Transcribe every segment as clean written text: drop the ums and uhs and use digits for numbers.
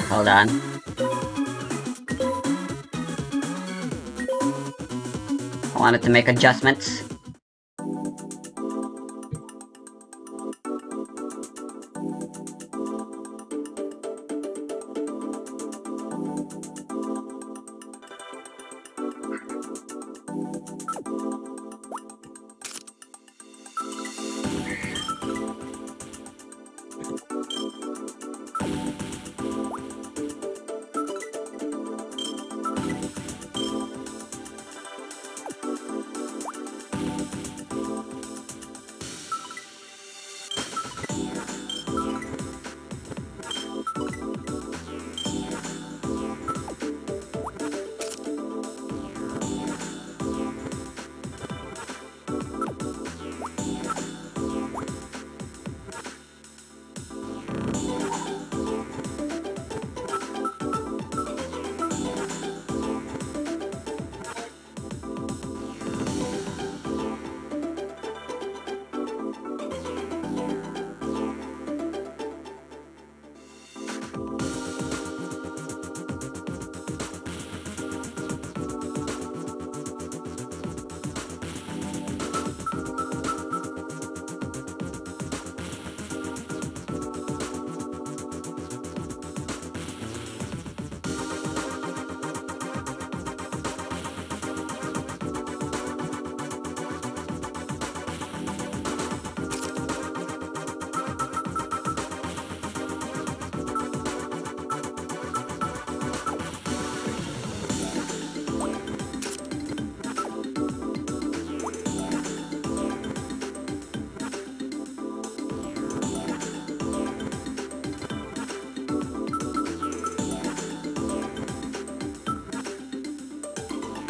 Hold on. I wanted to make adjustments.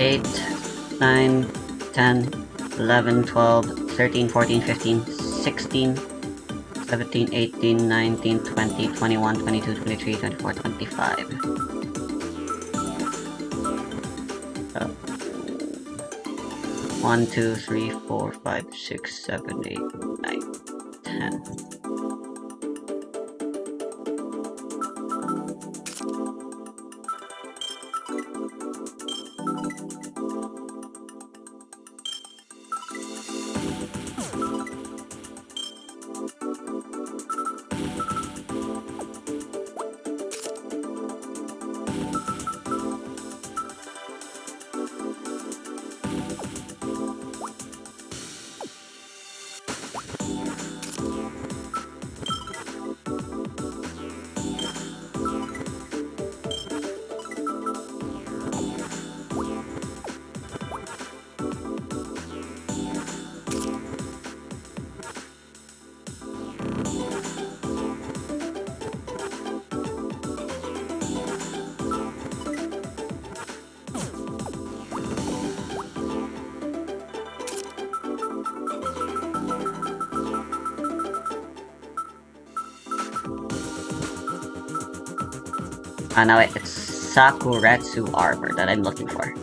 Eight, 9, 10, 11, 12, 13, 14, 15, 16, 17, 18, 19, 20, 21, 22, 23, 24, 25. 1, 2, 3, 4, 5, 6, 7, 8, 9, 10. No, wait, it's Sakuretsu armor that I'm looking for.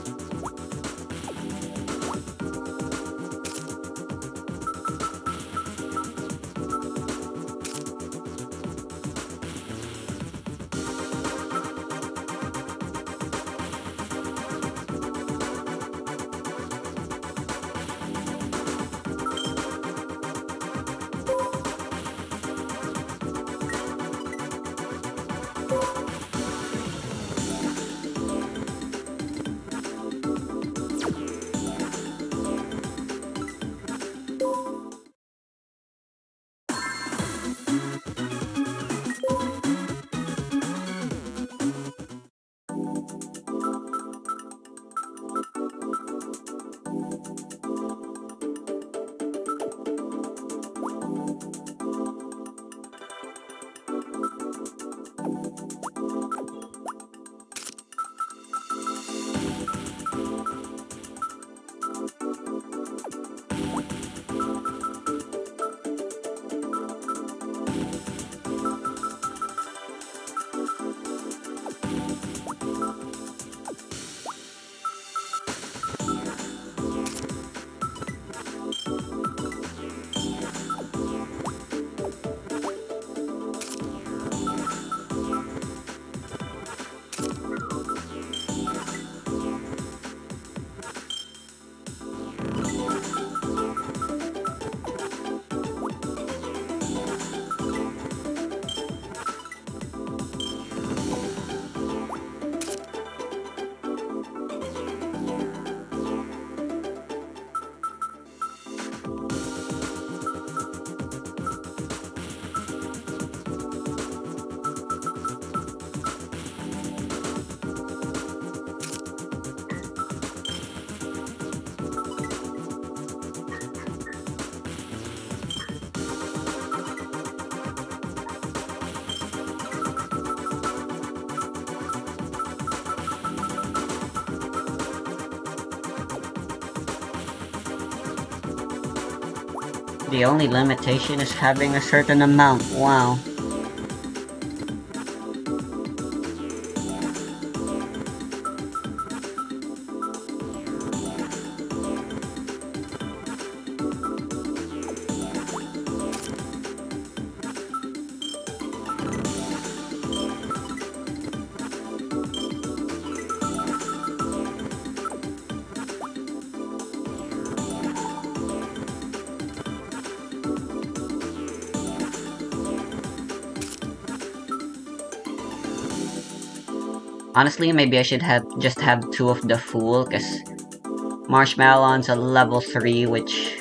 The only limitation is having a certain amount. Wow. Honestly, maybe I should just have 2 of the Fool, cause Marshmallow's a level 3, which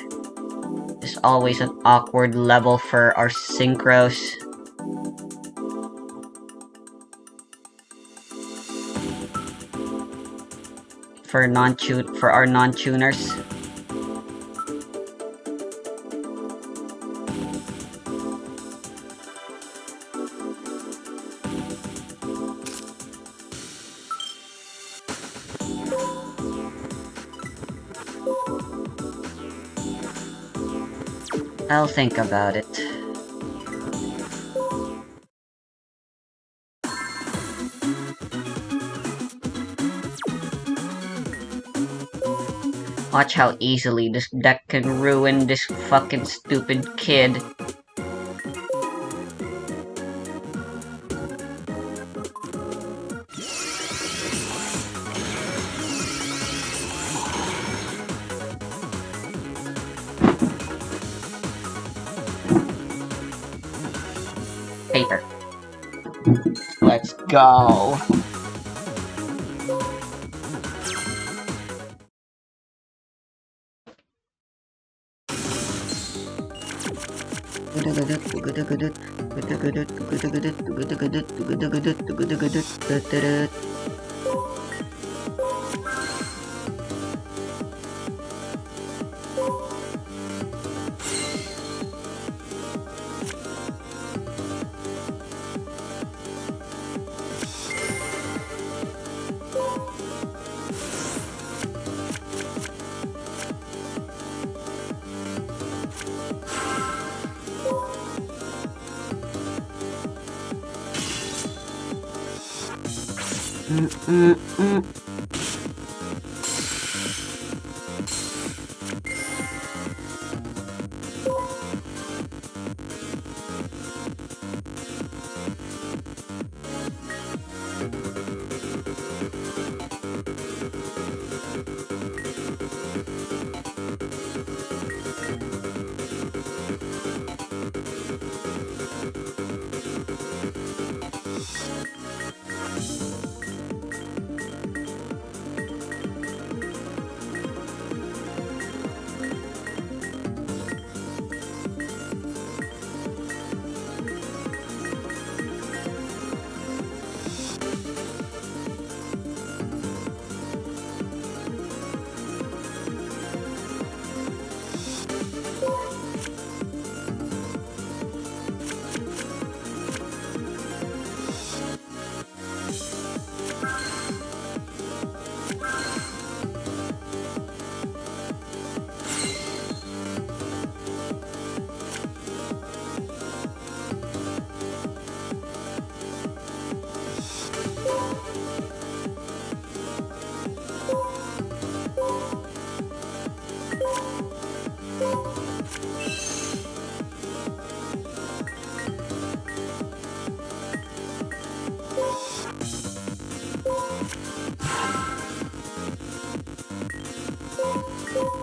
is always an awkward level for our synchros. For our non-tuners. I'll think about it. Watch how easily this deck can ruin this fucking stupid kid. Paper. Let's go.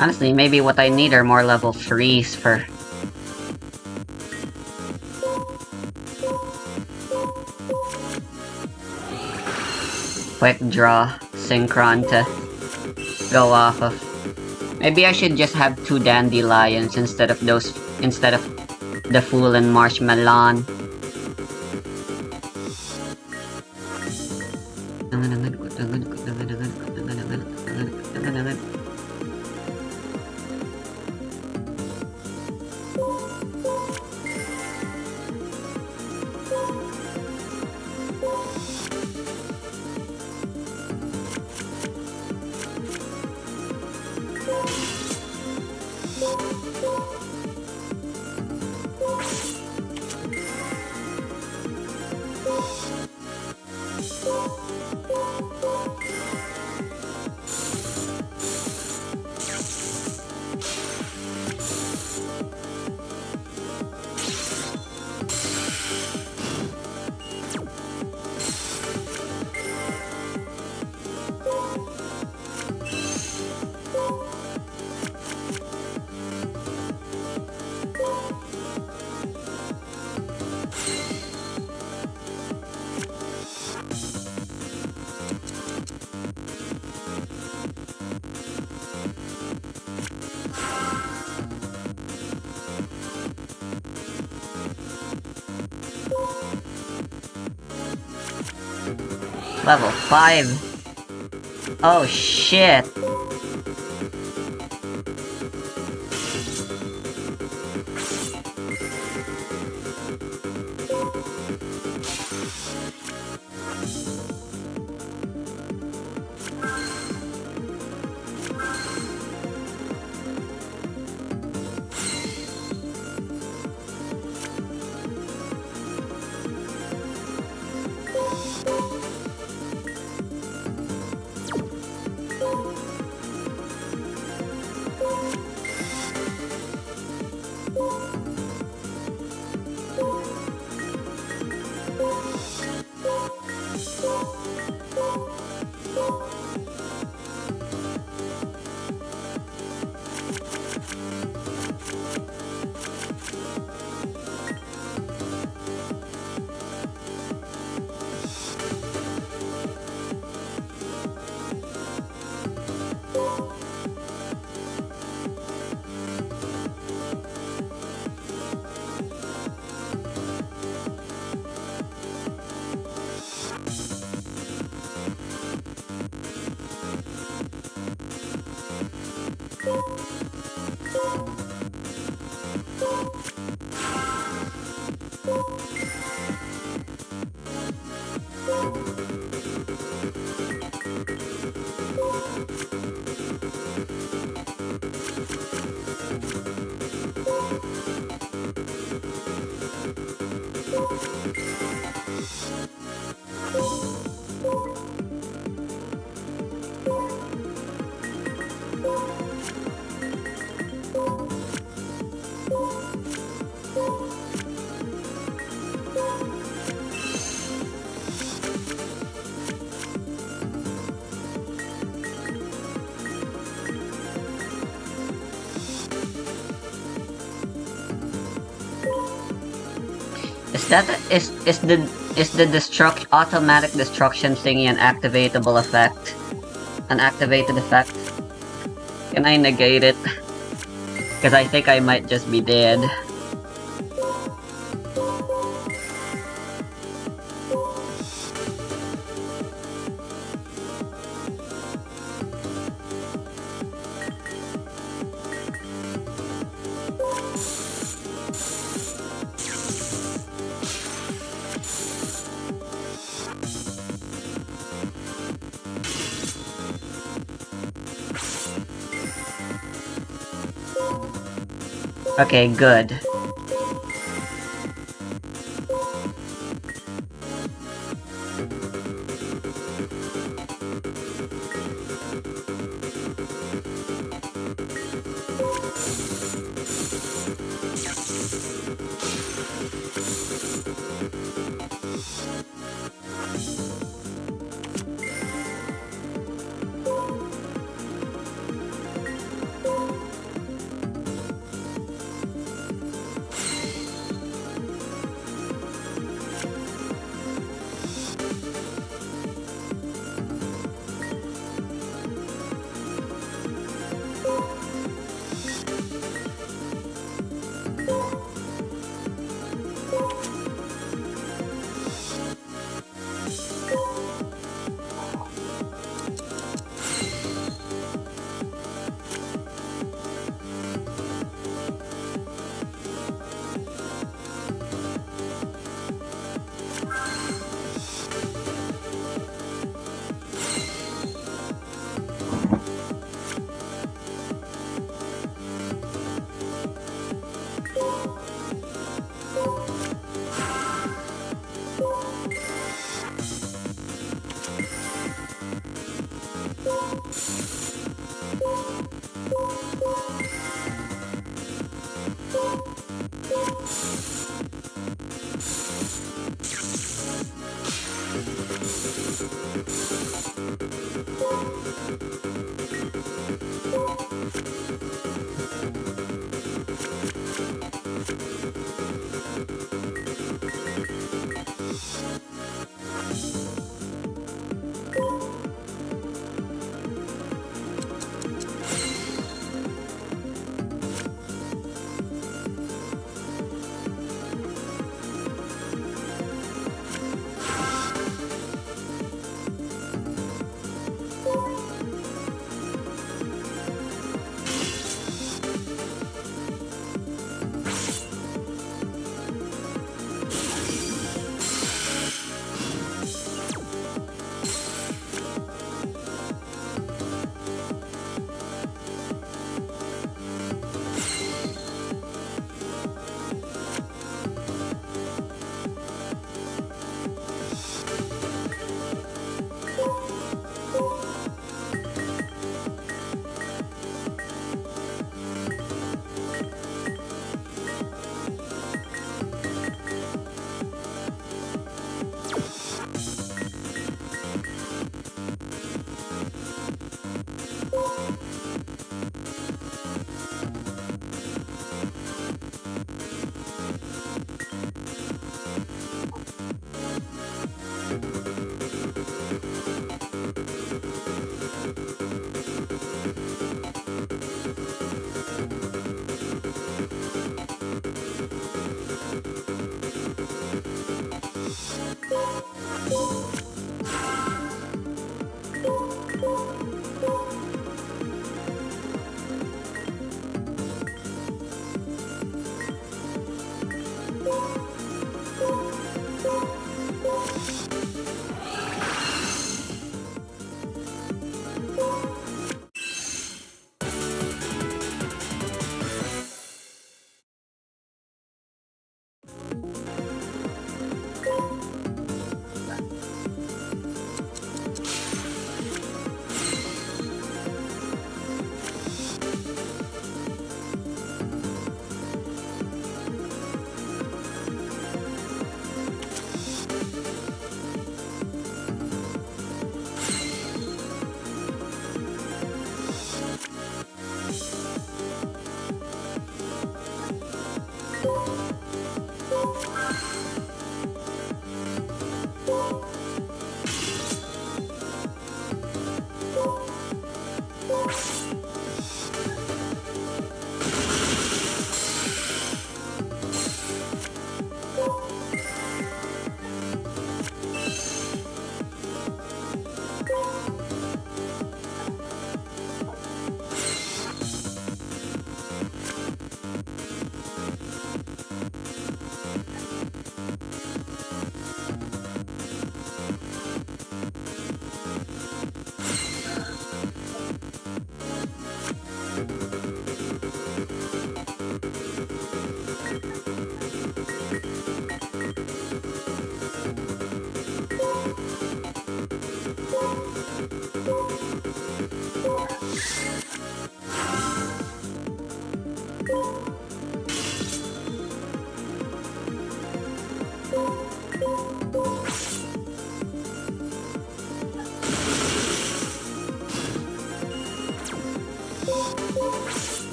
Honestly, maybe what I need are more level 3s for... quick draw synchron to go off of. Maybe I should just have 2 dandelions instead of the Fool and Marshmallow. Level 5. Oh shit. Is the automatic destruction thingy an activatable effect? An activated effect? Can I negate it? Because I think I might just be dead. Okay, good.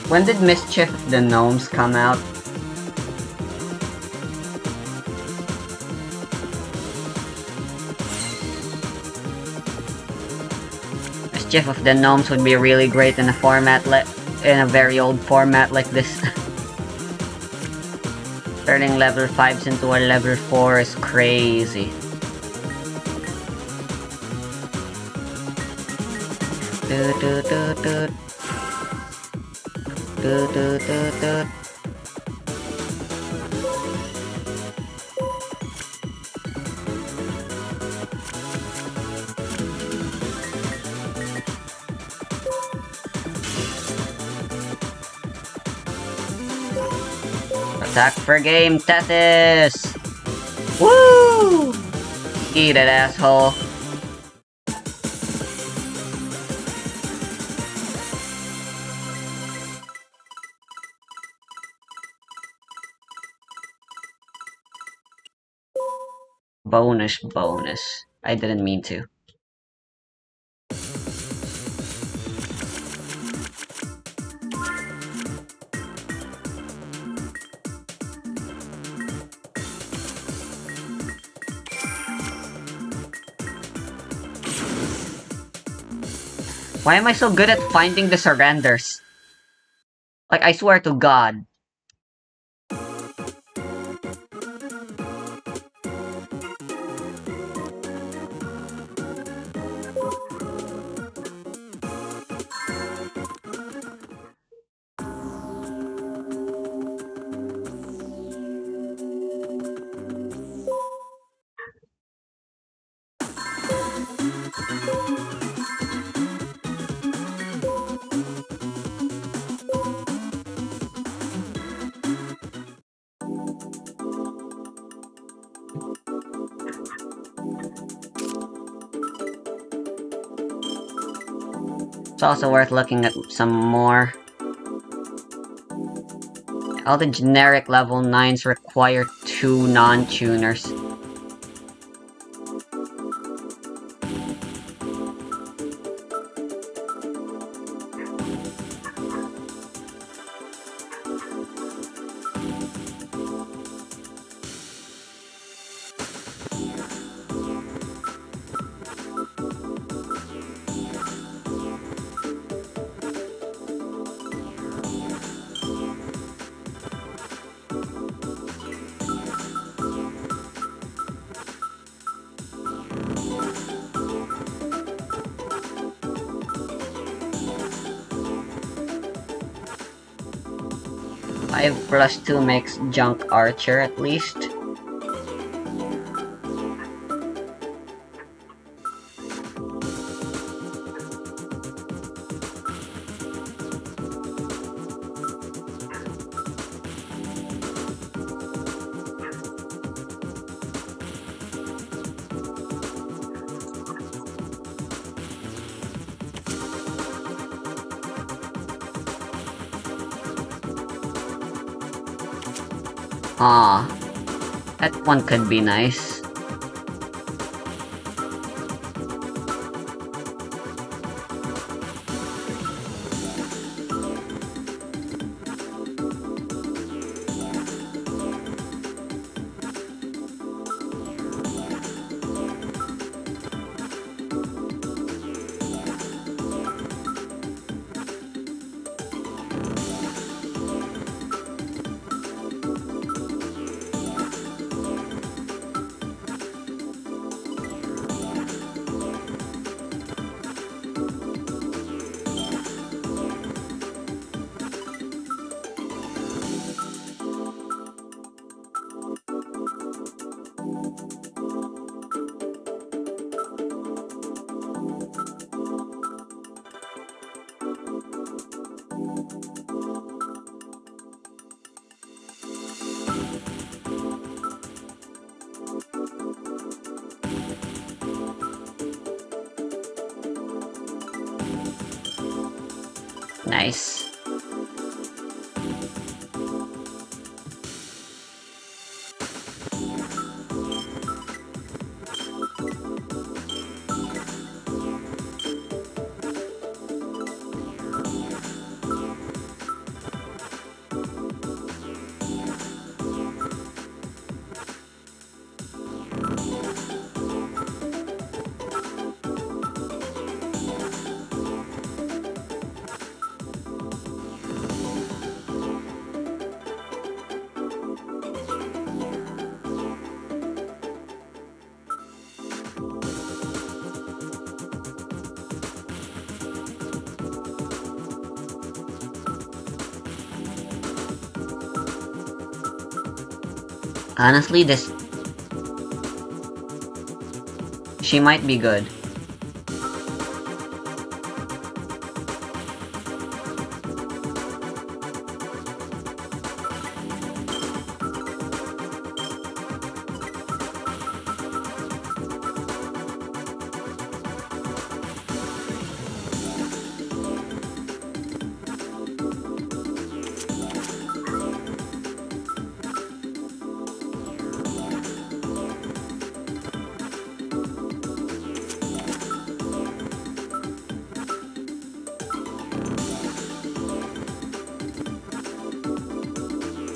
When did Mischief of the Gnomes come out? Mischief of the Gnomes would be really great in a format in a very old format like this. Turning level 5s into a level 4 is crazy. Attack for game, Tethys! Woo! Eat it, asshole. Bonus. I didn't mean to. Why am I so good at finding the surrenders? Like, I swear to God. It's also worth looking at some more. All the generic level 9s require 2 non-tuners. Five plus 2 makes Junk Archer at least. Ah, that one could be nice. Nice. Honestly, this... She might be good.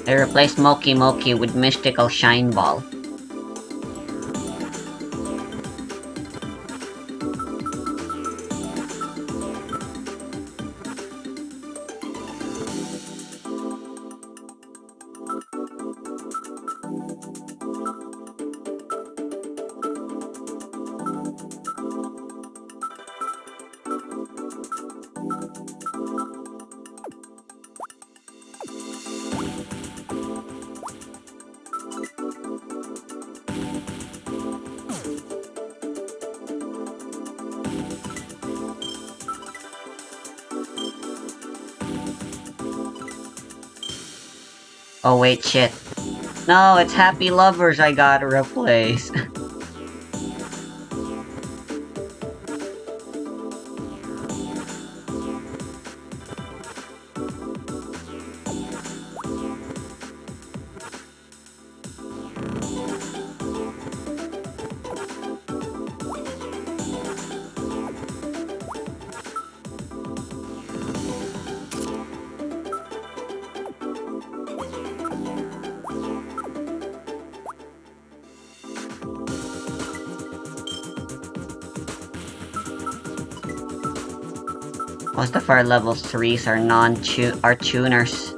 They replaced Moki Moki with Mystical Shine Ball. Oh wait, shit. No, it's Happy Lovers I gotta replace. Most of our level 3s are tuners.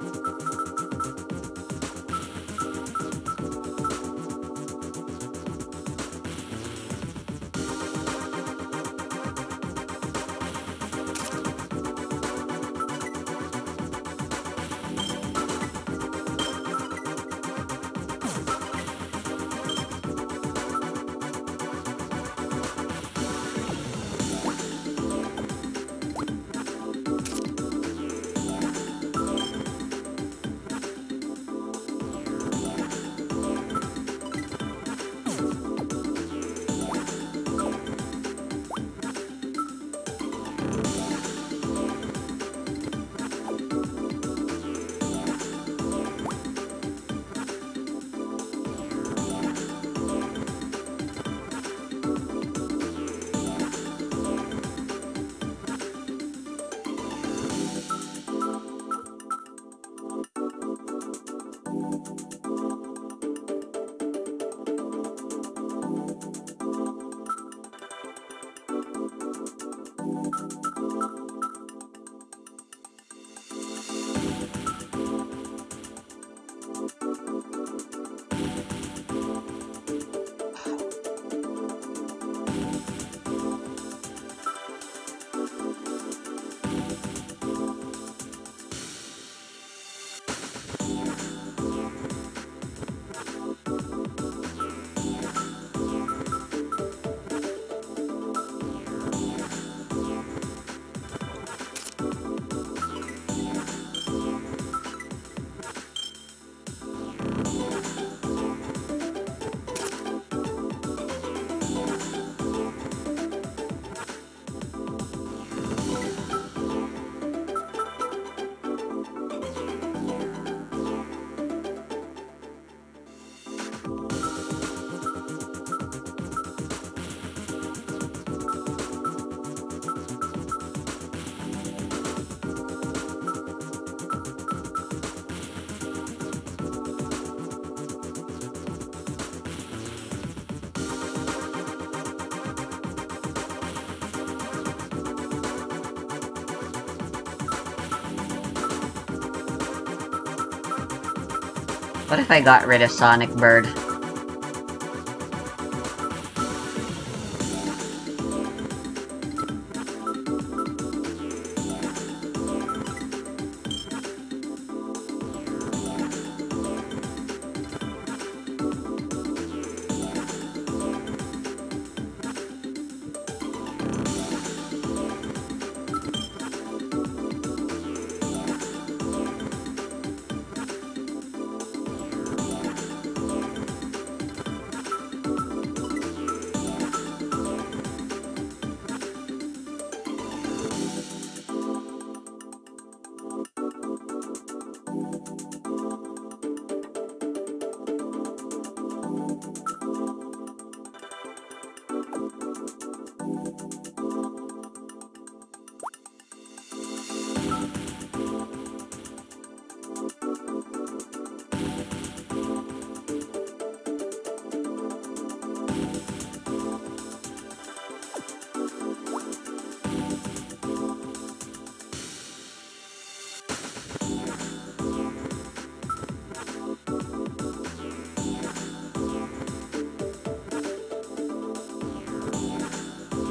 What if I got rid of Sonic Bird?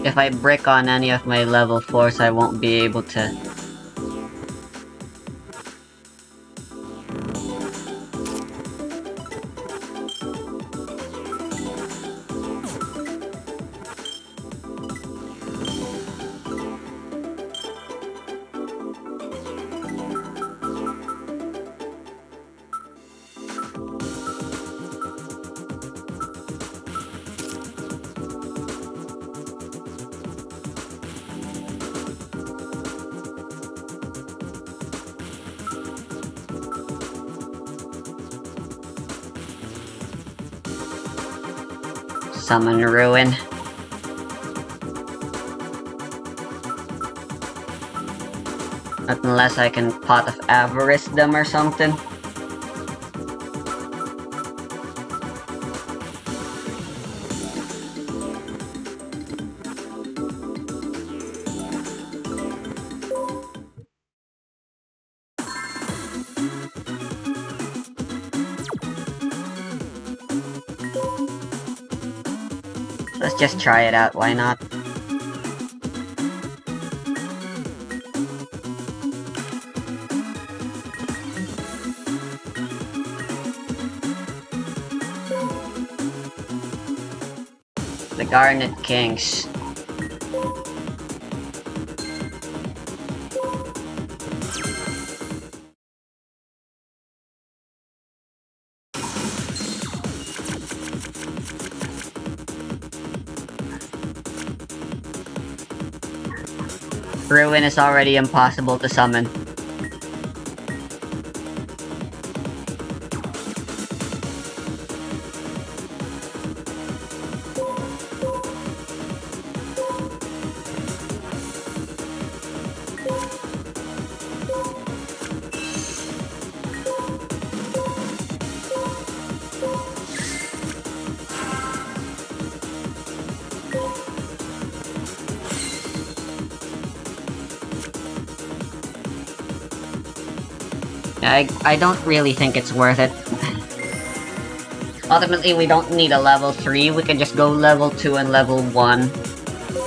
If I brick on any of my level 4s, I won't be able to... Summon Ruin. Unless I can Pot of Avarice them or something. Let's just try it out, why not? The Garnet Kings. Ruin is already impossible to summon. I don't really think it's worth it. Ultimately, we don't need a level 3, we can just go level 2 and level 1.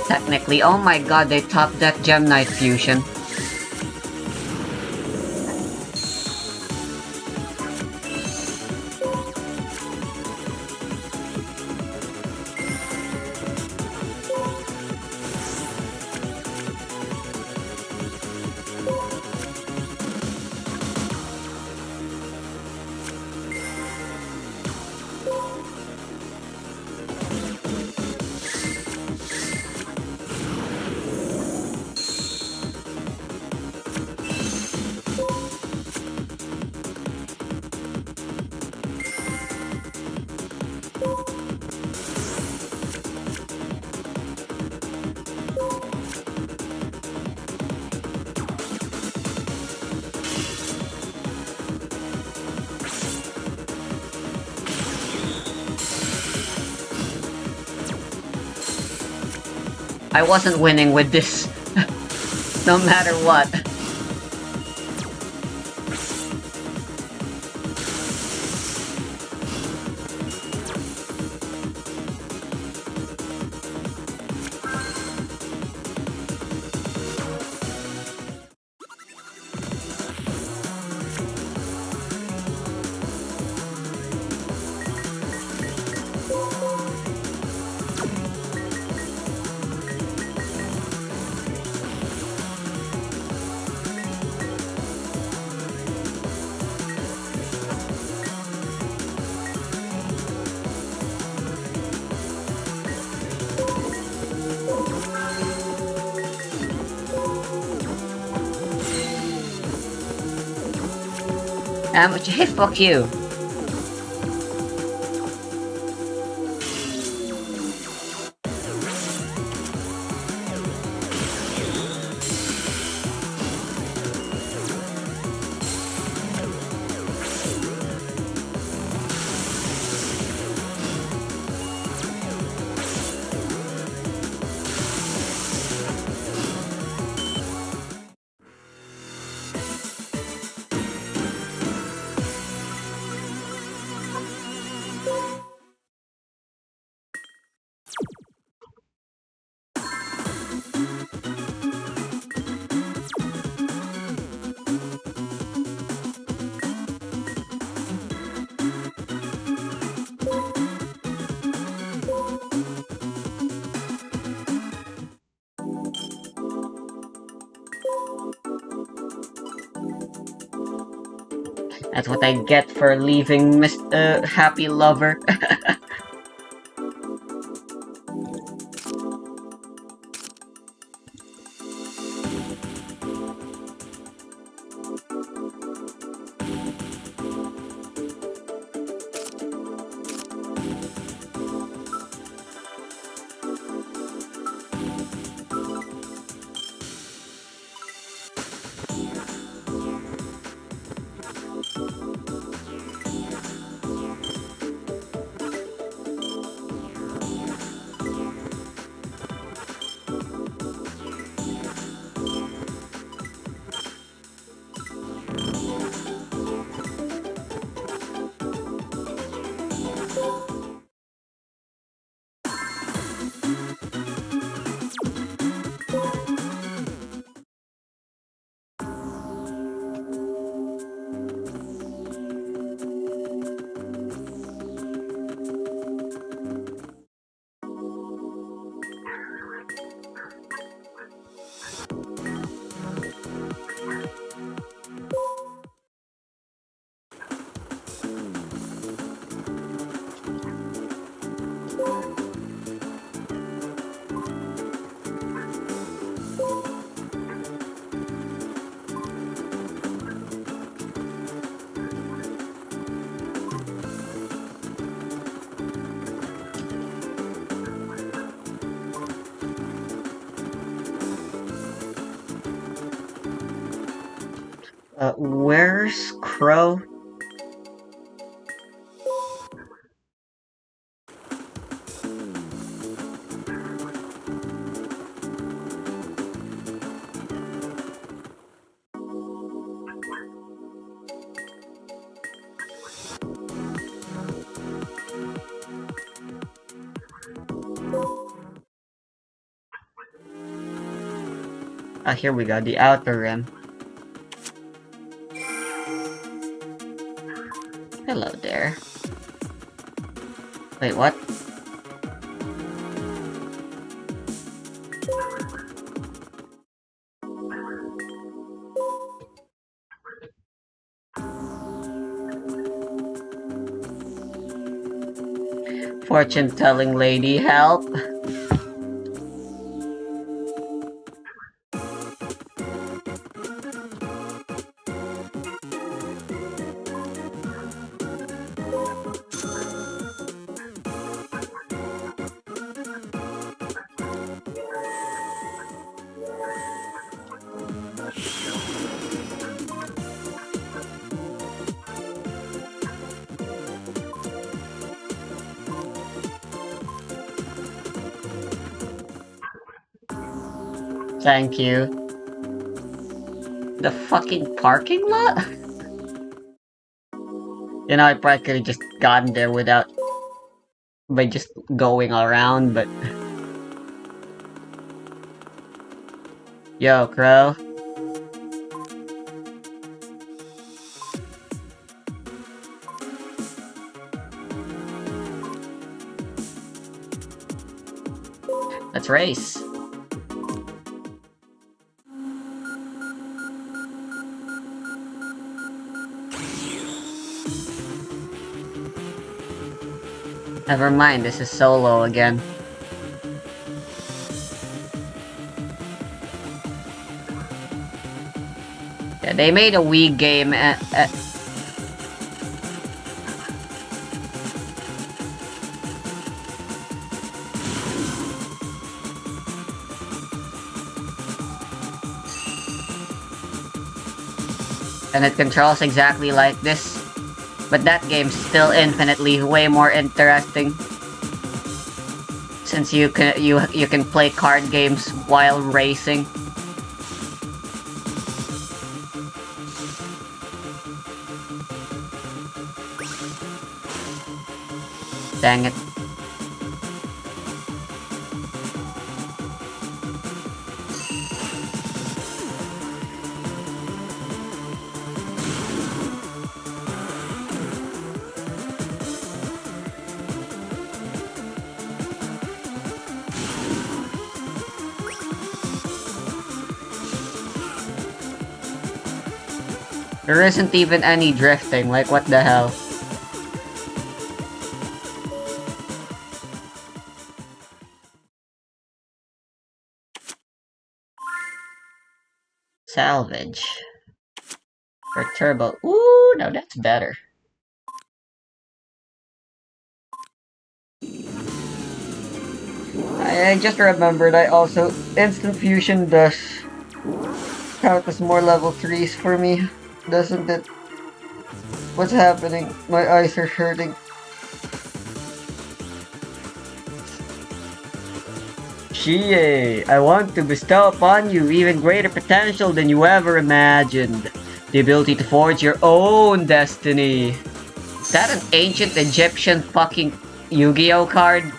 Technically, oh my god, they topped that Gem Knight fusion. I wasn't winning with this, no matter what. Hey, fuck you. That's what I get for leaving Mr. Happy Lover. Where's Crow? Ah, here we go, the outer rim. Hello there. Wait, what? Fortune-telling lady, help! Thank you. The fucking parking lot? You know, I probably could've just gotten there without... by just going around, but... Yo, Crow. Let's race. Never mind, this is solo again. Yeah, they made a Wii game and it controls exactly like this. But that game's still infinitely way more interesting. Since you can play card games while racing. Dang it. There isn't even any drifting, like what the hell? Salvage. For turbo. Ooh, now that's better. I just remembered I also... Instant Fusion does count as more level 3s for me, doesn't it? What's happening? My eyes are hurting. Shie, I want to bestow upon you even greater potential than you ever imagined. The ability to forge your own destiny. Is that an ancient Egyptian fucking Yu-Gi-Oh card?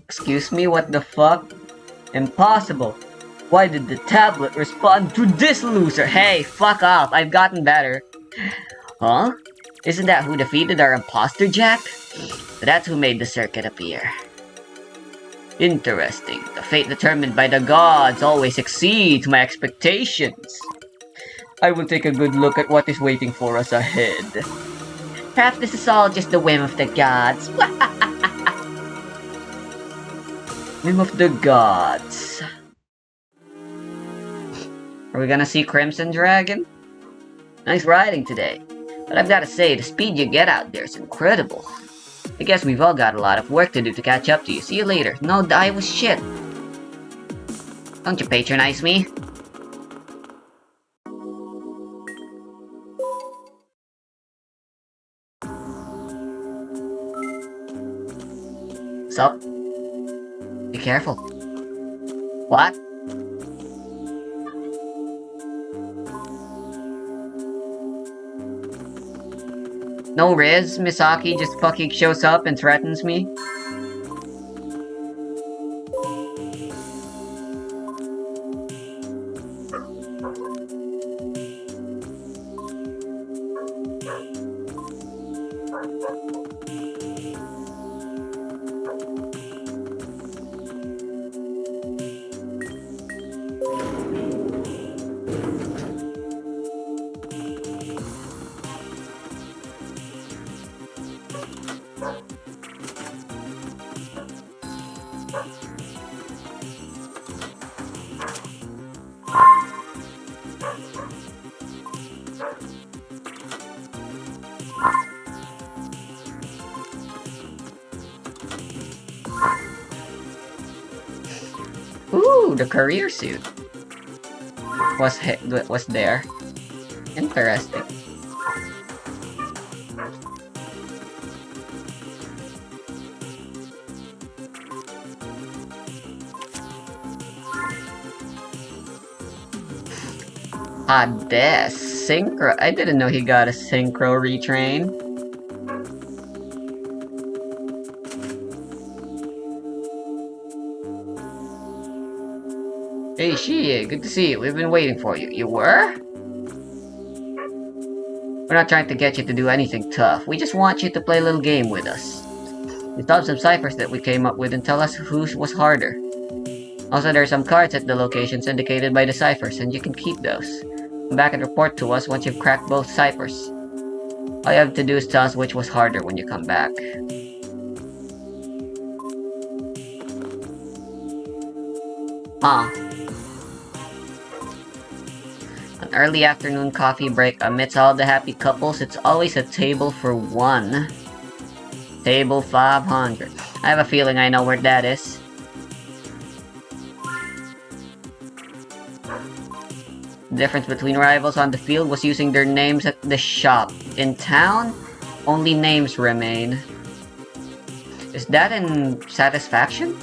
Excuse me, what the fuck? Impossible. Why did the tablet respond to this loser? Hey, fuck off, I've gotten better. Huh? Isn't that who defeated our imposter Jack? But that's who made the circuit appear. Interesting. The fate determined by the gods always exceeds my expectations. I will take a good look at what is waiting for us ahead. Perhaps this is all just the whim of the gods. Whim of the gods. Are we gonna see Crimson Dragon? Nice riding today. But I've gotta say, the speed you get out there is incredible. I guess we've all got a lot of work to do to catch up to you. See you later. No, I was shit. Don't you patronize me? Sup? Be careful. What? No Riz, Misaki just fucking shows up and threatens me. Ooh, the career suit was there. Interesting. This synchro. I didn't know he got a synchro retrain. Hey, Shie, good to see you. We've been waiting for you. You were? We're not trying to get you to do anything tough. We just want you to play a little game with us. We thought of some ciphers that we came up with and tell us who was harder. Also, there are some cards at the locations indicated by the ciphers, and you can keep those. Come back and report to us once you've cracked both ciphers. All you have to do is tell us which was harder when you come back. An early afternoon coffee break amidst all the happy couples, it's always a table for one. Table 500. I have a feeling I know where that is. The difference between rivals on the field was using their names at the shop. In town, only names remain. Is that in Satisfaction?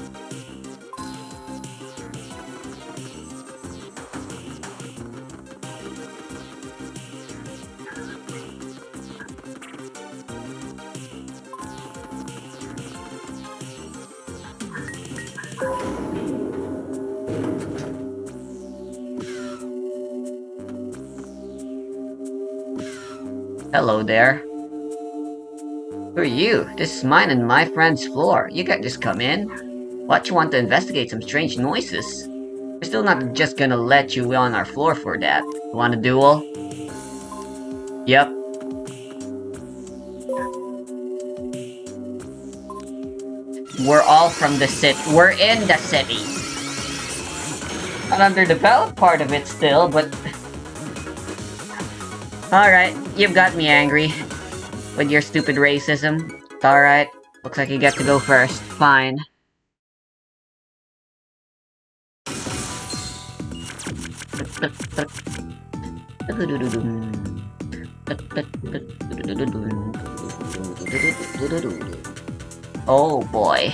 Hello there. Who are you? This is mine and my friend's floor. You can't just come in. What, you want to investigate some strange noises? We're still not just gonna let you on our floor for that. Want a duel? Yep. We're all from the city. We're in the city. An underdeveloped part of it still, but... Alright, you've got me angry. With your stupid racism. Alright, looks like you get to go first. Fine. Oh boy.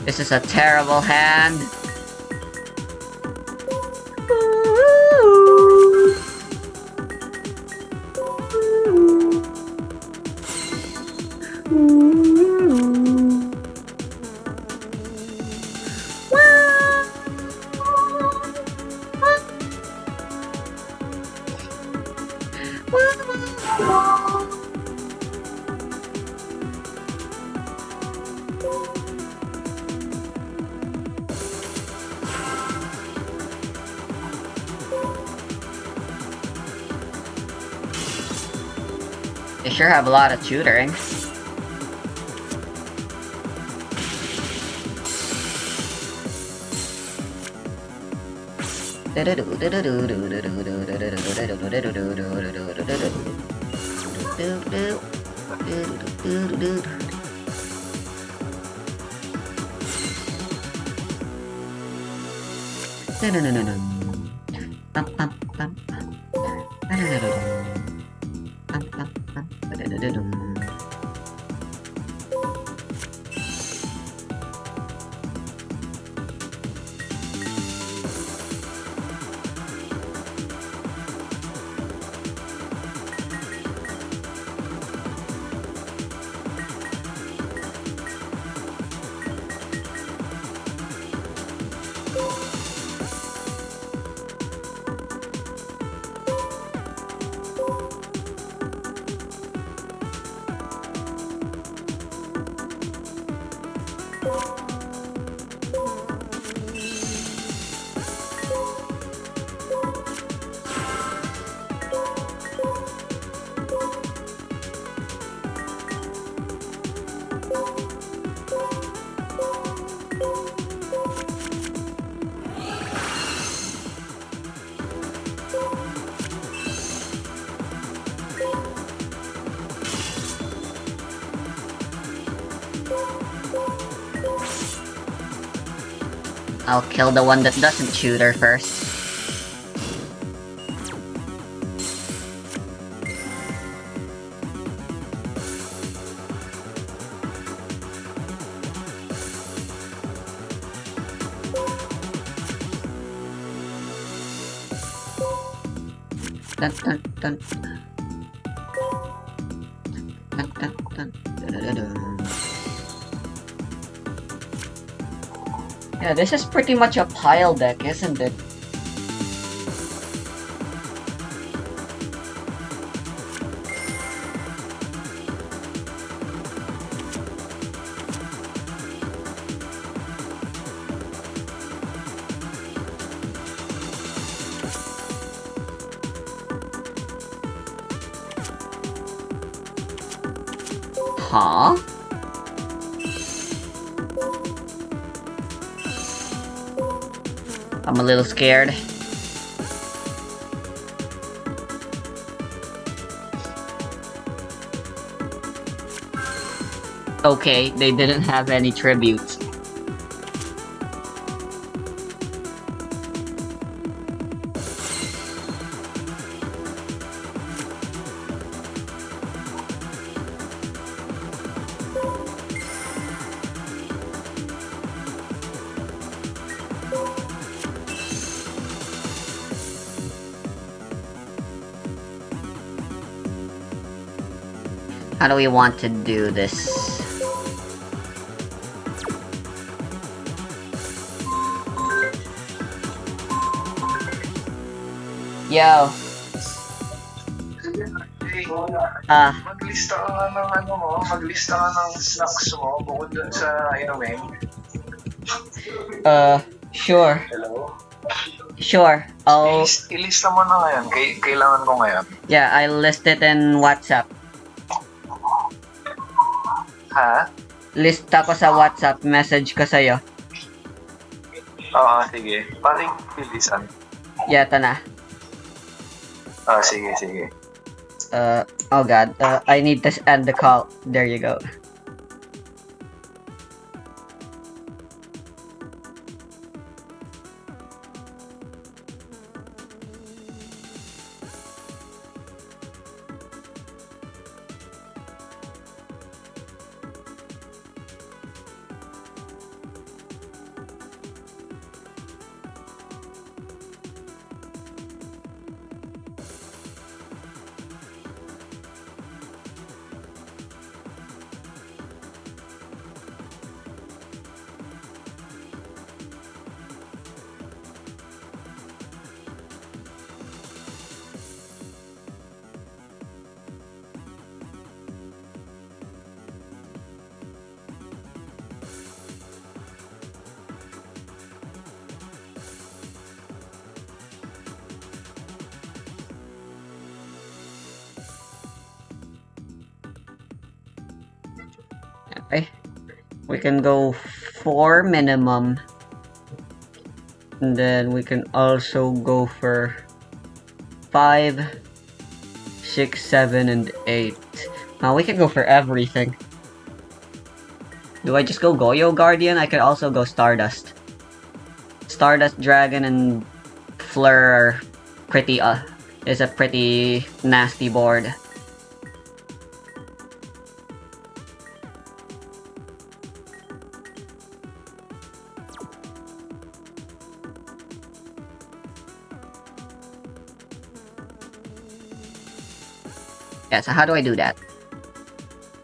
This is a terrible hand. They sure have a lot of tutoring. I'll kill the one that doesn't shoot her first. Dun, dun, dun. Dun, dun, dun. Dun, dun, dun. Yeah, this is pretty much a pile deck, isn't it? Huh? I'm a little scared. Okay, they didn't have any tributes. How do we want to do this? Yo. Maglista ka ng ano mo, maglista ka ng snacks mo bukod dun sa inumin. Sure. Hello? Sure. Ilista mo na ngayon. Kailangan ko ngayon. Yeah, I'll list it in WhatsApp. Ha? Lista ko sa WhatsApp. Message ko sa'yo. Oo, sige. Paring bilisan. Yeah, ito na. Sige. Oh god. I need to end the call. There you go. Okay. We can go 4 minimum. And then we can also go for 5, 6, 7, and 8. Now we can go for everything. Do I just go Goyo Guardian? I could also go Stardust. Stardust Dragon and Fleur are is a pretty nasty board. Yeah, so how do I do that?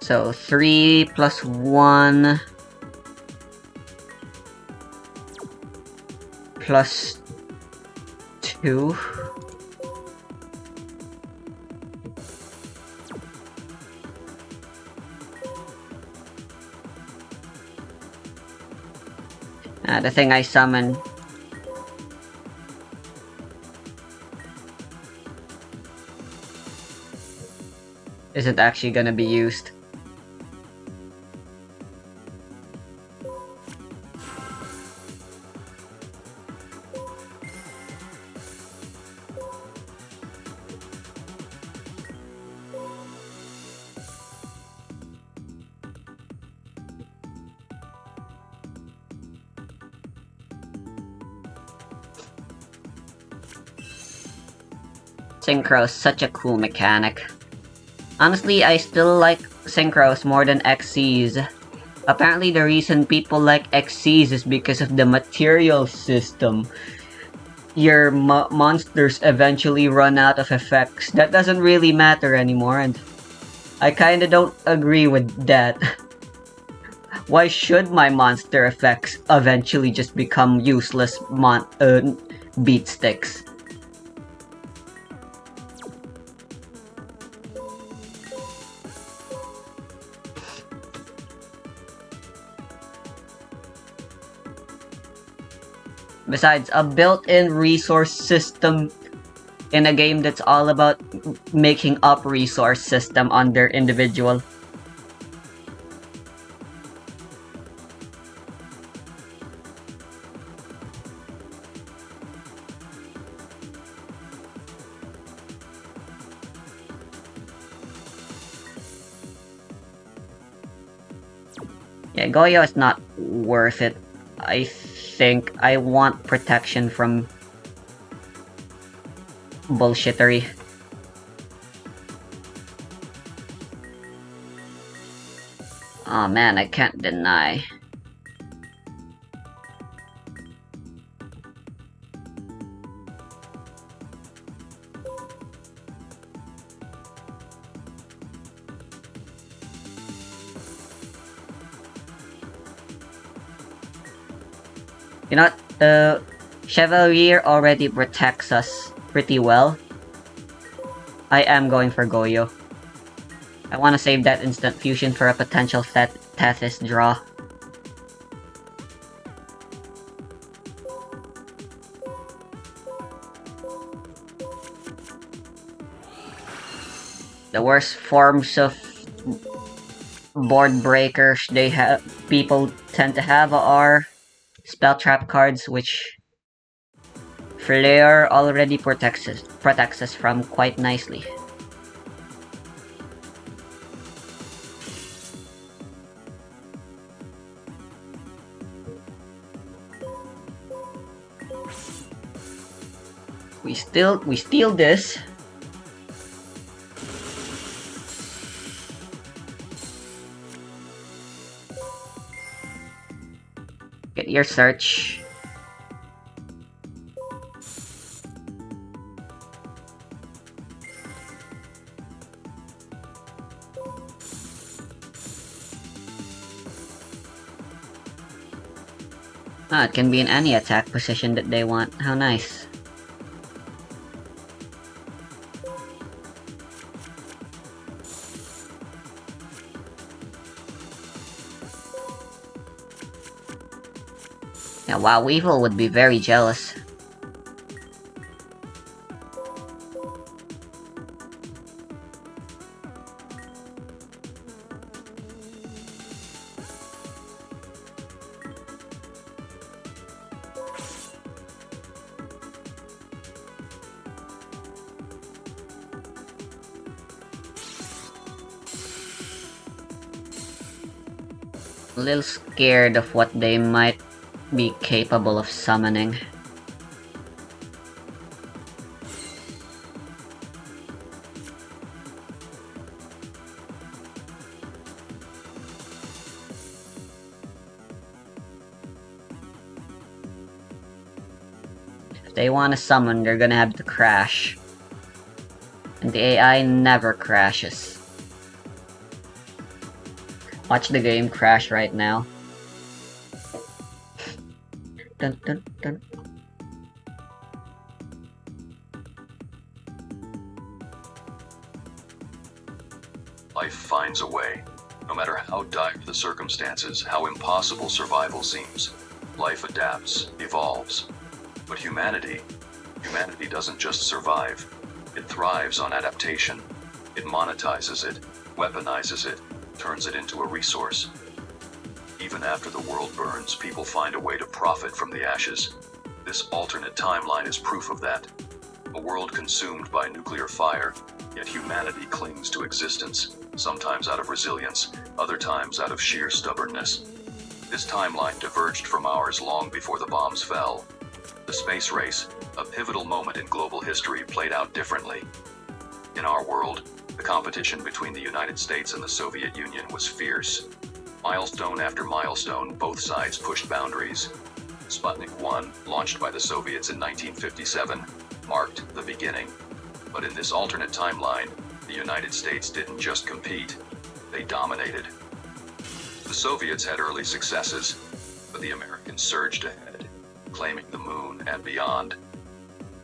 So 3 plus 1 plus 2. The thing I summon. Isn't actually gonna be used. Synchro is such a cool mechanic. Honestly, I still like Synchros more than XCs. Apparently the reason people like XCs is because of the material system. Your monsters eventually run out of effects. That doesn't really matter anymore, and I kinda don't agree with that. Why should my monster effects eventually just become useless beat sticks? Besides, a built-in resource system in a game that's all about making up resource system on their individual. Yeah, Goyo is not worth it. I think I want protection from bullshittery. Oh man, I can't deny. You know what? The Chevalier already protects us pretty well. I am going for Goyo. I want to save that instant fusion for a potential Tethys draw. The worst forms of board breakers people tend to have are spell trap cards, which Flare already protects us from quite nicely. We steal this. Get your search. Ah, it can be in any attack position that they want. How nice. Yeah, wow, Weevil would be very jealous. A little scared of what they might be capable of summoning. If they want to summon, they're gonna have to crash. And the AI never crashes. Watch the game crash right now. Dun, dun, dun. Life finds a way. No matter how dire the circumstances, how impossible survival seems, life adapts, evolves. But humanity doesn't just survive. It thrives on adaptation. It monetizes it, weaponizes it, turns it into a resource. Even after the world burns, people find a way to profit from the ashes. This alternate timeline is proof of that. A world consumed by nuclear fire, yet humanity clings to existence, sometimes out of resilience, other times out of sheer stubbornness. This timeline diverged from ours long before the bombs fell. The space race, a pivotal moment in global history, played out differently. In our world, the competition between the United States and the Soviet Union was fierce. Milestone after milestone, both sides pushed boundaries. Sputnik 1, launched by the Soviets in 1957, marked the beginning. But in this alternate timeline, the United States didn't just compete, they dominated. The Soviets had early successes, but the Americans surged ahead, claiming the moon and beyond.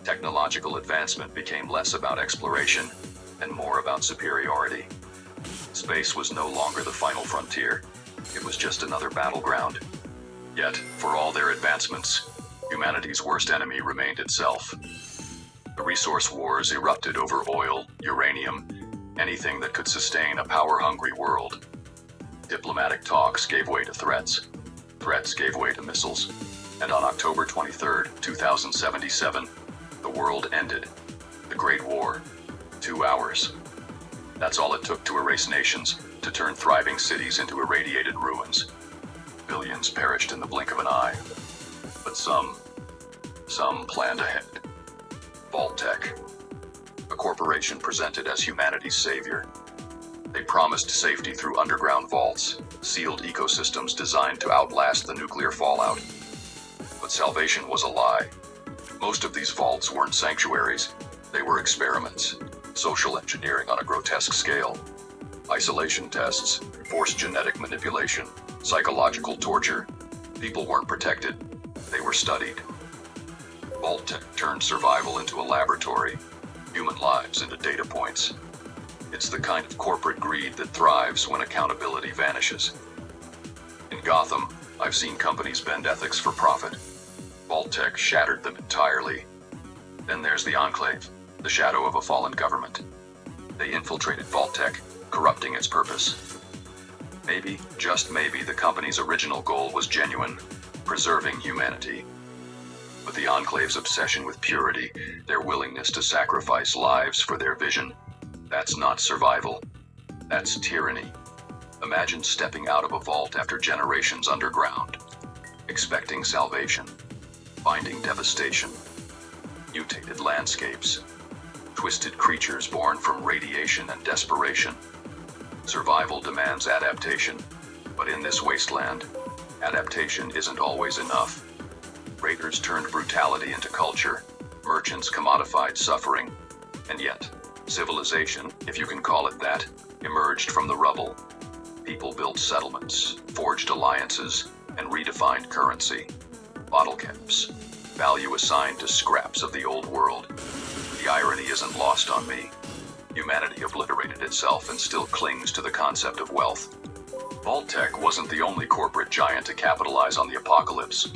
Technological advancement became less about exploration and more about superiority. Space was no longer the final frontier. It was just another battleground. Yet, for all their advancements, humanity's worst enemy remained itself. The resource wars erupted over oil, uranium, anything that could sustain a power-hungry world. Diplomatic talks gave way to threats. Threats gave way to missiles. And on October 23, 2077, the world ended. The Great War. 2 hours. That's all it took to erase nations, to turn thriving cities into irradiated ruins. Billions perished in the blink of an eye. But some planned ahead. Vault-Tec, a corporation presented as humanity's savior. They promised safety through underground vaults, sealed ecosystems designed to outlast the nuclear fallout. But salvation was a lie. Most of these vaults weren't sanctuaries. They were experiments, social engineering on a grotesque scale. Isolation tests, forced genetic manipulation, psychological torture. People weren't protected. They were studied. Vault-Tec turned survival into a laboratory, human lives into data points. It's the kind of corporate greed that thrives when accountability vanishes. In Gotham, I've seen companies bend ethics for profit. Vault-Tec shattered them entirely. Then there's the Enclave, the shadow of a fallen government. They infiltrated Vault-Tec, corrupting its purpose. Maybe, just maybe, the company's original goal was genuine, preserving humanity. But the Enclave's obsession with purity, their willingness to sacrifice lives for their vision, that's not survival. That's tyranny. Imagine stepping out of a vault after generations underground, expecting salvation, finding devastation, mutated landscapes, twisted creatures born from radiation and desperation. Survival demands adaptation, but in this wasteland, adaptation isn't always enough. Raiders turned brutality into culture, merchants commodified suffering, and yet, civilization, if you can call it that, emerged from the rubble. People built settlements, forged alliances, and redefined currency. Bottle caps, value assigned to scraps of the old world. The irony isn't lost on me. Humanity obliterated itself and still clings to the concept of wealth. Vault-Tec wasn't the only corporate giant to capitalize on the apocalypse.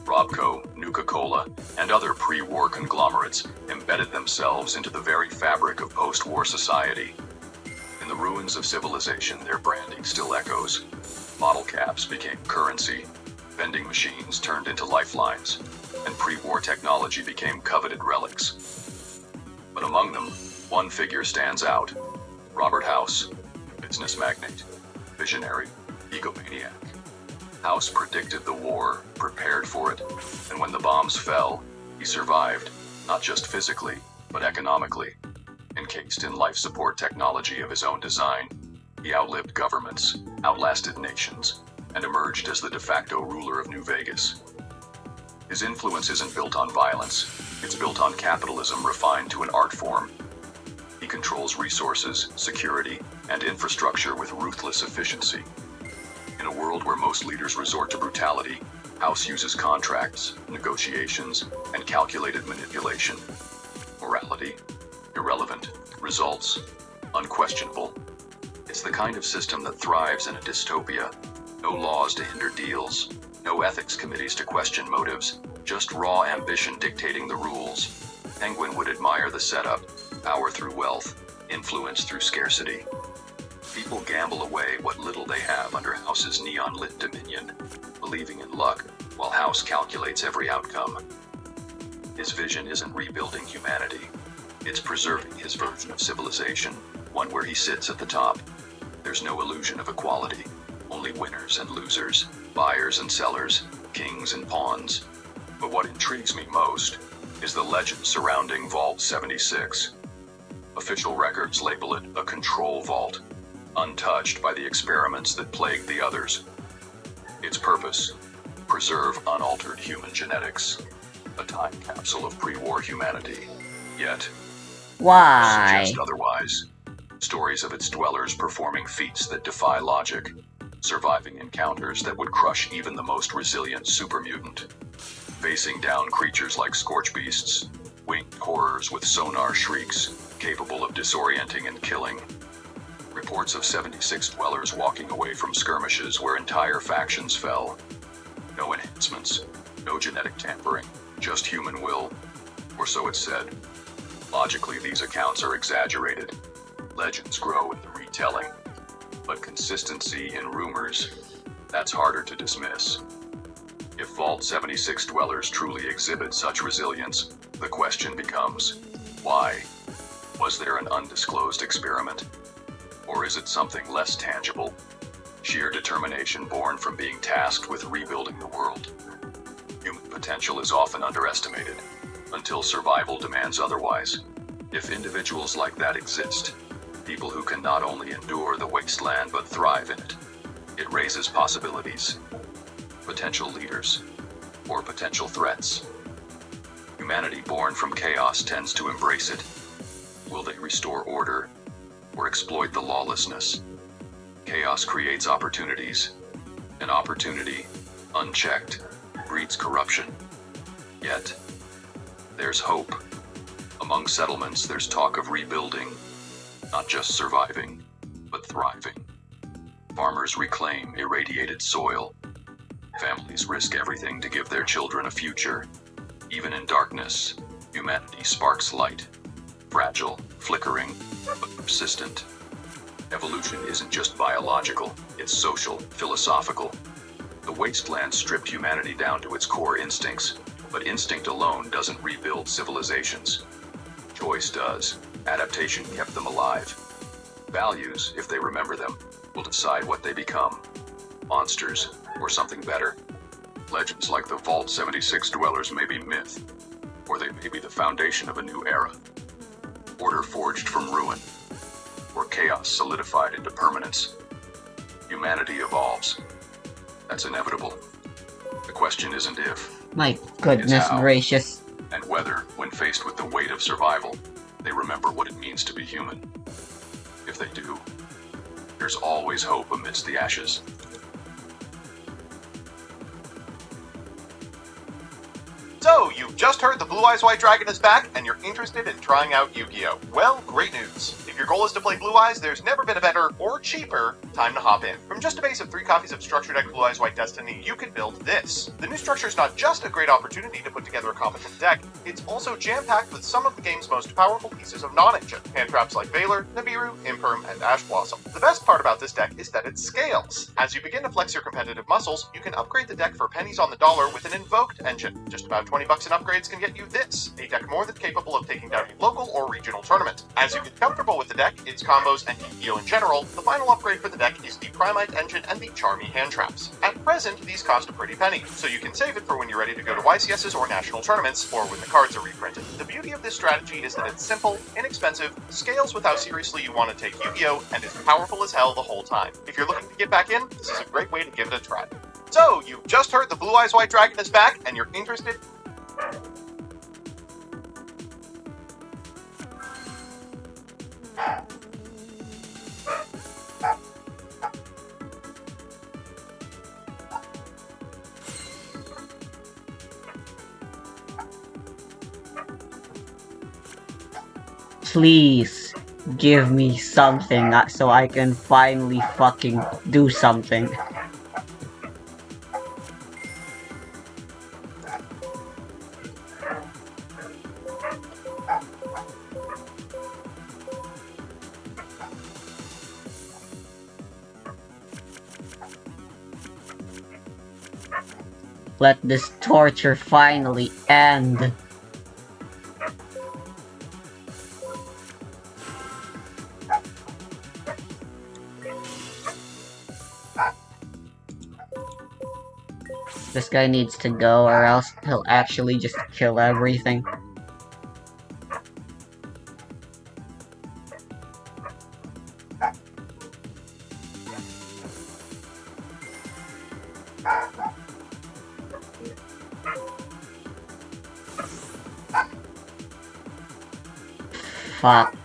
Robco, Nuka-Cola, and other pre-war conglomerates embedded themselves into the very fabric of post-war society. In the ruins of civilization, their branding still echoes. Bottle caps became currency, vending machines turned into lifelines, and pre-war technology became coveted relics. But among them, one figure stands out. Robert House, business magnate, visionary, egomaniac. House predicted the war, prepared for it, and when the bombs fell, he survived, not just physically, but economically. Encased in life support technology of his own design, he outlived governments, outlasted nations, and emerged as the de facto ruler of New Vegas. His influence isn't built on violence, it's built on capitalism refined to an art form. He controls resources, security, and infrastructure with ruthless efficiency. In a world where most leaders resort to brutality, House uses contracts, negotiations, and calculated manipulation. Morality? Irrelevant. Results? Unquestionable. It's the kind of system that thrives in a dystopia. No laws to hinder deals, no ethics committees to question motives, just raw ambition dictating the rules. Penguin would admire the setup, power through wealth, influence through scarcity. People gamble away what little they have under House's neon-lit dominion, believing in luck, while House calculates every outcome. His vision isn't rebuilding humanity. It's preserving his version of civilization, one where he sits at the top. There's no illusion of equality, only winners and losers, buyers and sellers, kings and pawns. But what intrigues me most is the legend surrounding Vault 76. Official records label it a control vault, untouched by the experiments that plagued the others. Its purpose: preserve unaltered human genetics, a time capsule of pre-war humanity. Yet, Why? suggest otherwise. Stories of its dwellers performing feats that defy logic, surviving encounters that would crush even the most resilient supermutant, facing down creatures like scorch beasts, winged horrors with sonar shrieks, capable of disorienting and killing. Reports of 76 dwellers walking away from skirmishes where entire factions fell. No enhancements, no genetic tampering, just human will, or so it's said. Logically, these accounts are exaggerated. Legends grow in the retelling. But consistency in rumors, that's harder to dismiss. If Vault 76 dwellers truly exhibit such resilience, the question becomes, why? Was there an undisclosed experiment? Or is it something less tangible? sheer determination born from being tasked with rebuilding the world. Human potential is often underestimated, until survival demands otherwise. If individuals like that exist, people who can not only endure the wasteland but thrive in it, it raises possibilities, potential leaders, or potential threats. Humanity born from chaos tends to embrace it. Will they restore order, or exploit the lawlessness? Chaos creates opportunities. An opportunity, unchecked, breeds corruption. Yet, there's hope. Among settlements, there's talk of rebuilding, not just surviving, but thriving. Farmers reclaim irradiated soil. Families risk everything to give their children a future. Even in darkness, humanity sparks light. Fragile, flickering, but persistent. Evolution isn't just biological, it's social, philosophical. The wasteland stripped humanity down to its core instincts, but instinct alone doesn't rebuild civilizations. Choice does. Adaptation kept them alive. Values, if they remember them, will decide what they become. Monsters, or something better. Legends like the Vault 76 dwellers may be myth, or they may be the foundation of a new era. Order forged from ruin, or chaos solidified into permanence. Humanity evolves. That's inevitable. The question isn't if, My goodness It's how. gracious. and whether, when faced with the weight of survival, they remember what it means to be human. If they do, there's always hope amidst the ashes. So, you've just heard the Blue Eyes White Dragon is back, and you're interested in trying out Yu-Gi-Oh! Well, great news. If your goal is to play Blue Eyes, there's never been a better, or cheaper, time to hop in. From just a base of 3 copies of Structure Deck Blue Eyes White Destiny, you can build this. The new structure is not just a great opportunity to put together a competent deck, it's also jam-packed with some of the game's most powerful pieces of non-engine, hand traps like Valor, Nibiru, Imperm, and Ash Blossom. The best part about this deck is that it scales. As you begin to flex your competitive muscles, you can upgrade the deck for pennies on the dollar with an invoked engine. Just about 20 bucks in upgrades can get you this, a deck more than capable of taking down a local or regional tournament. As you get comfortable with the deck, its combos, and Yu-Gi-Oh! In general, the final upgrade for the deck is the Primite engine and the Charmy hand traps. At present, these cost a pretty penny, so you can save it for when you're ready to go to YCSs or national tournaments, or when the cards are reprinted. The beauty of this strategy is that it's simple, inexpensive, scales with how seriously you want to take Yu-Gi-Oh! And is powerful as hell the whole time. If you're looking to get back in, this is a great way to give it a try. So, you've just heard the Blue Eyes White Dragon is back, and you're interested. Please give me something so I can finally fucking do something. Let this torture finally end. This guy needs to go, or else he'll actually just kill everything. Fuck.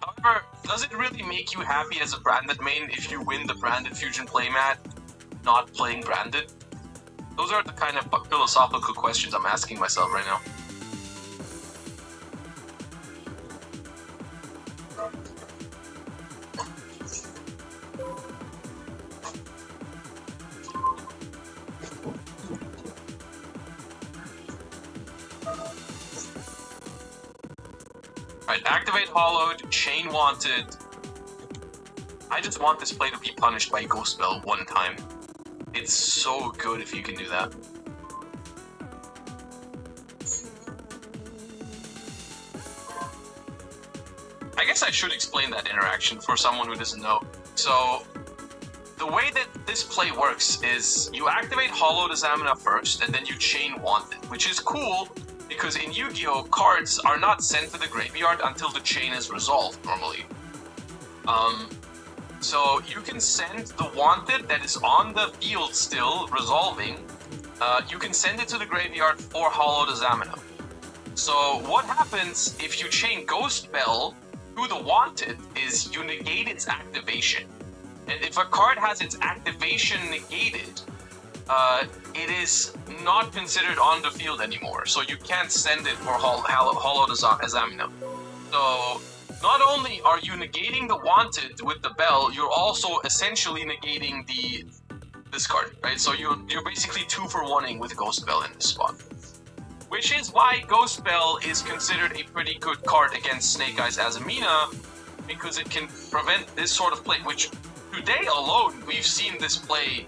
However, does it really make you happy as a branded main if you win the branded fusion playmat, not playing branded? Those are the kind of philosophical questions I'm asking myself right now. Right, activate hollowed, chain wanted. I just want this play to be punished by Ghost Spell one time. It's so good if you can do that. I guess I should explain that interaction for someone who doesn't know. So, the way that this play works is you activate Hollowed Examina first, and then you chain Wanted, which is cool because in Yu-Gi-Oh! Cards are not sent to the graveyard until the chain is resolved normally. So you can send the Wanted that is on the field still resolving, you can send it to the graveyard for Hollowed Examina. So what happens if you chain Ghost Spell to the Wanted is you negate its activation. And if a card has its activation negated, it is not considered on the field anymore. So you can't send it for Hollowed Examina. So not only are you negating the Wanted with the Bell, you're also essentially negating this card, right? So you're basically 2-for-1ing with Ghost Spell in this spot. Which is why Ghost Spell is considered a pretty good card against Snake Eyes Azamina, because it can prevent this sort of play, which today alone, we've seen this play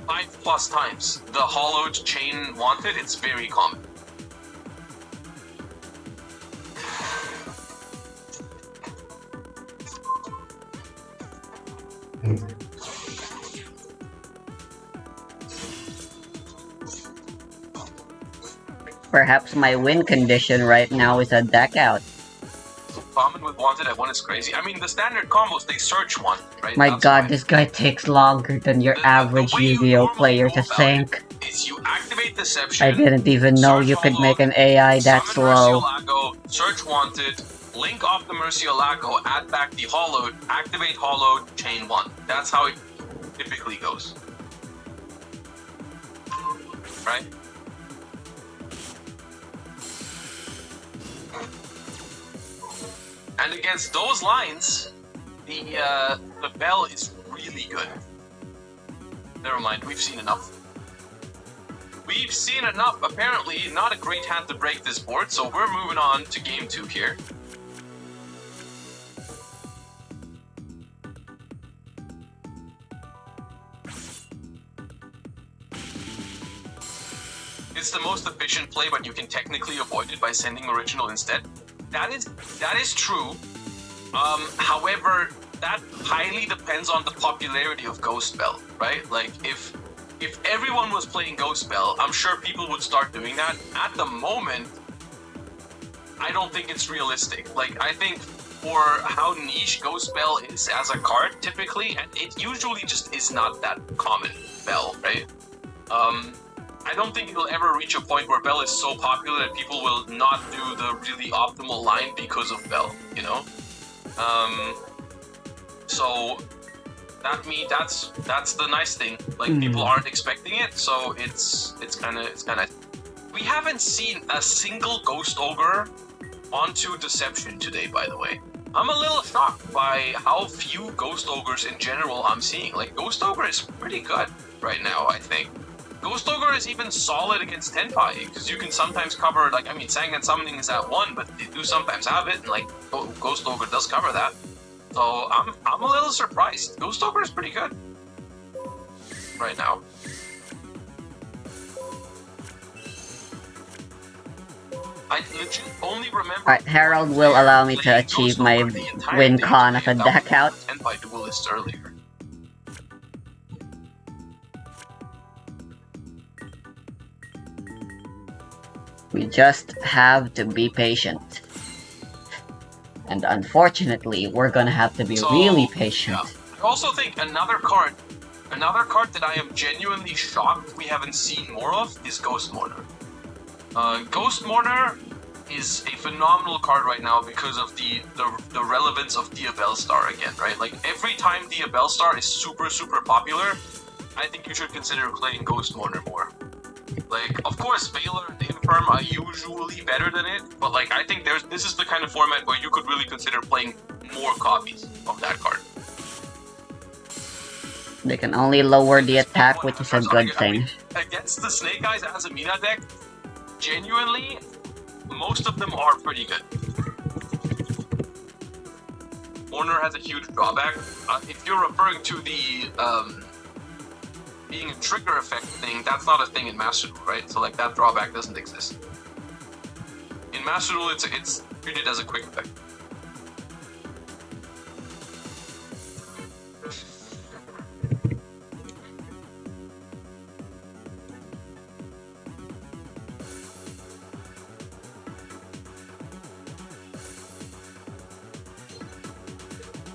5+ times. The Hollowed Chain Wanted, it's very common. Perhaps my win condition right now is a deck out. Common with Wanted at 1 is crazy. I mean, the standard combos, they search Wanted, right? My That's god, why. this guy takes longer than your average the way you Yu-Gi-Oh normally player go to about think. it is you activate Deception. I didn't even know search you could Hollowed, make an AI that summon slow. Murcielago, search Wanted, link off the Murcielago, add back the Hollowed, activate Hollowed, chain 1. That's how it typically goes. Right? And against those lines, the Bell is really good. Never mind, we've seen enough. We've seen enough. Apparently, not a great hand to break this board, so we're moving on to game 2 here. It's the most efficient play, but you can technically avoid it by sending original instead. That is true. However, that highly depends on the popularity of Ghost Spell, right? Like, if everyone was playing Ghost Spell, I'm sure people would start doing that. At the moment, I don't think it's realistic. Like, I think for how niche Ghost Spell is as a card, typically, and it usually just is not that common, Bell, right? I don't think it'll ever reach a point where Bell is so popular that people will not do the really optimal line because of Bell, you know? So that's the nice thing. Like, people aren't expecting it, so it's kind of. We haven't seen a single Ghost Ogre onto Deception today, by the way. I'm a little shocked by how few Ghost Ogres in general I'm seeing. Like, Ghost Ogre is pretty good right now, I think. Ghost Ogre is even solid against Tenpai, because you can sometimes cover, like, I mean, Sangan Summoning is at 1, but they do sometimes have it, and, like, Ghost Ogre does cover that. So, I'm a little surprised. Ghost Ogre is pretty good right now. I legit only remember... Alright, Herald will allow me to achieve my win con of a deck out. Tenpai Duelists earlier. We just have to be patient. And unfortunately, we're gonna have to be really patient. Yeah. I also think another card that I am genuinely shocked we haven't seen more of is Ghost Mourner. Ghost Mourner is a phenomenal card right now because of the relevance of Diabellstar again, right? Like every time Diabellstar is super popular, I think you should consider playing Ghost Mourner more. Like, of course, Valor and Infirm are usually better than it, but like I think this is the kind of format where you could really consider playing more copies of that card. They can only lower the attack, which is a good thing. Against the Snake Eyes Azamina deck, genuinely, most of them are pretty good. Mourner has a huge drawback. If you're referring to the being a trigger effect thing, that's not a thing in Master Duel, right? So like that drawback doesn't exist. In Master Duel, it's treated as a quick effect.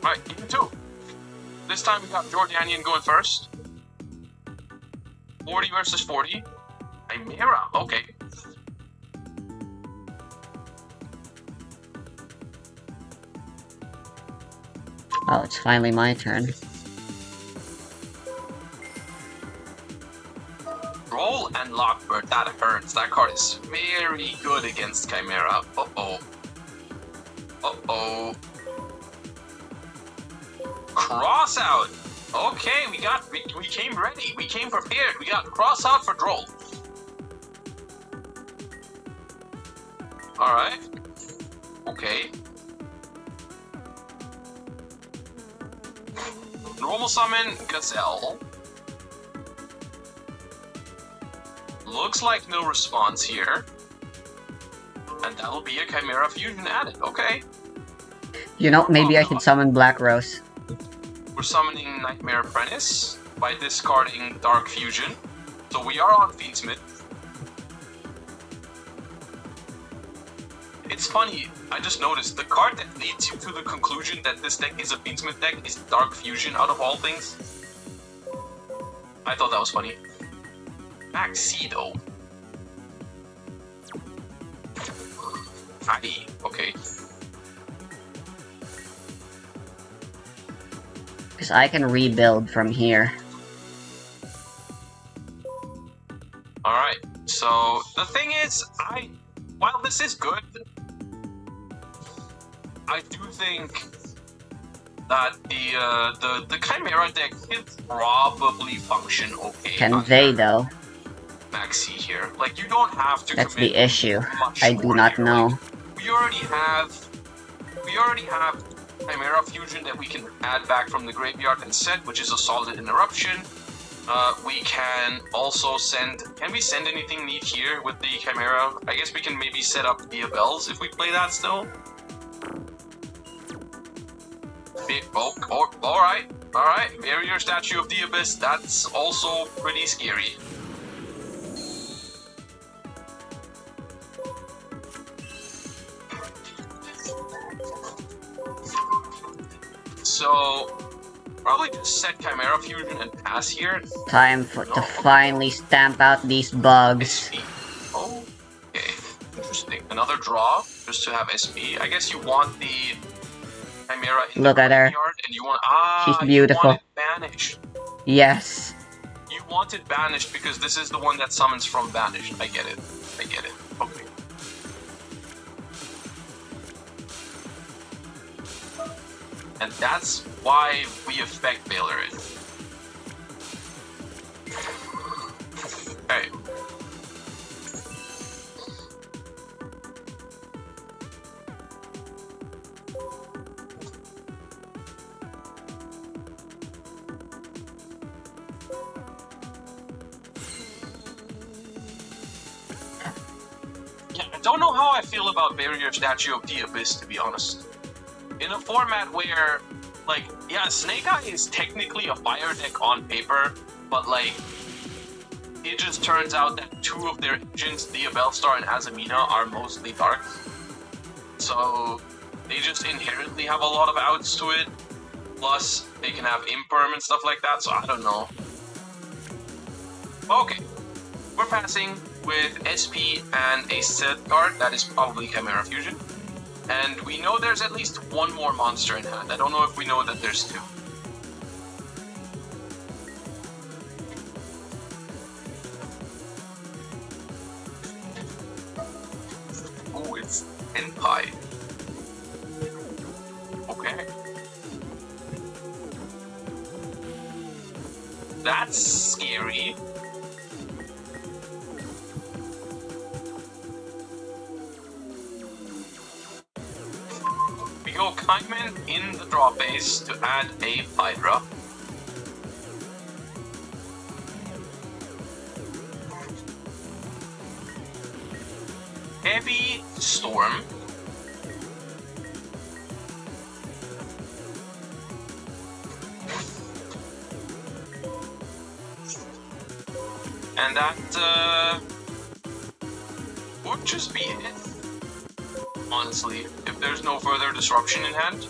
Alright, game 2. This time we got Jordanian going first. 40 versus 40. Chimera, okay. Oh, it's finally my turn. Roll and Lockbird, that hurts. That card is very good against Chimera. Uh-oh. Uh-oh. Cross out. Okay, we came ready. We came prepared. We got cross out for Droll. Alright. Okay. Normal summon Gazelle. Looks like no response here. And that'll be a Chimera Fusion added. Okay. You know, maybe I should summon Black Rose. We're summoning Nightmare Apprentice by discarding Dark Fusion. So we are on Fiendsmith. It's funny, I just noticed, the card that leads you to the conclusion that this deck is a Fiendsmith deck is Dark Fusion out of all things. I thought that was funny. Max C though. Fatty, okay. Because I can rebuild from here. Alright, so the thing is, while this is good, I do think that the Chimera deck can probably function okay. Can they though? Maxi here. Like, you don't have to That's commit the issue. much I do more not here. know. Like, we already have Chimera Fusion that we can add back from the graveyard and set, which is a solid interruption. We can also send... Can we send anything neat here with the Chimera? I guess we can maybe set up Diabells if we play that still. Alright. Barrier Statue of the Abyss, that's also pretty scary. So, probably just set Chimera Fusion and pass here. Time to finally stamp out these bugs. SP. Oh, okay. Interesting. Another draw, just to have SP. I guess you want the Chimera in Look the at her. graveyard, and you want... She's beautiful. You want it banished. Yes. You want it banished because this is the one that summons from banished. I get it. Okay. And that's why we affect Valor. Okay. Yeah, I don't know how I feel about Barrier Statue of the Abyss, to be honest. In a format where, like, yeah, Snake Eye is technically a fire deck on paper, but, like, it just turns out that two of their engines, Diabellstar and Azamina, are mostly dark. So, they just inherently have a lot of outs to it. Plus, they can have Imperm and stuff like that, so I don't know. Okay, we're passing with SP and a set card. That is probably Chimera Fusion. And we know there's at least one more monster in hand. I don't know if we know that there's two. Oh, it's Tenpai. Okay. That's scary. We go Kaiman in the draw phase to add a Hydra. Heavy Storm. And that would just be it. Honestly, if there's no further disruption in hand.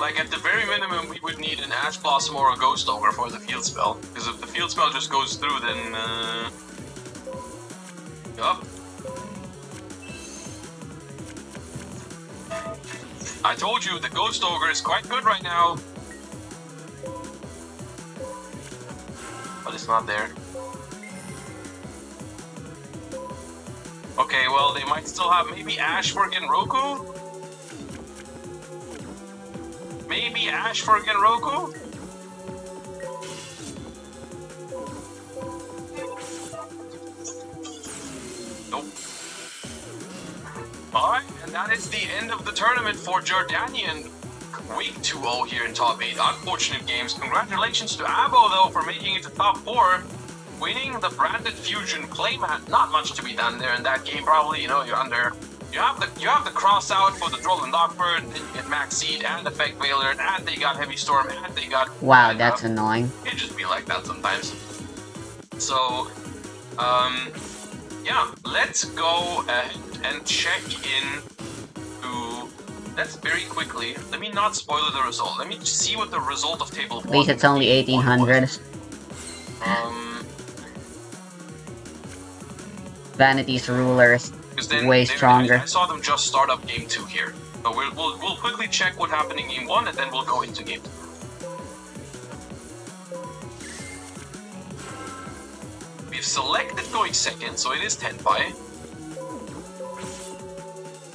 Like, at the very minimum, we would need an Ash Blossom or a Ghost Ogre for the field spell. Because if the field spell just goes through, then, yup. I told you, the Ghost Ogre is quite good right now. But it's not there. Okay, well, they might still have maybe Ash for Genroku? Maybe Ash for Genroku? Nope. Alright, and that is the end of the tournament for Jordanian. Week 2-0 here in top 8. Unfortunate games. Congratulations to Abo, though, for making it to top 4. Winning the branded fusion playmat. Not much to be done there in that game, probably. You know, you're under. You have the cross out for the Droll and Lockbird, then you get Max Seed and Effect Veiler, and they got Heavy Storm, and they got. Wow, that's annoying. It just be like that sometimes. So, yeah, let's go ahead and check in to. Let's very quickly. Let me not spoil the result. Let me see what the result of table. At least it's only 1800. Vanity's ruler is way stronger. I saw them just start up game 2 here. So we'll quickly check what happened in game 1 and then we'll go into game 2. We've selected going second, so it is Tenpai.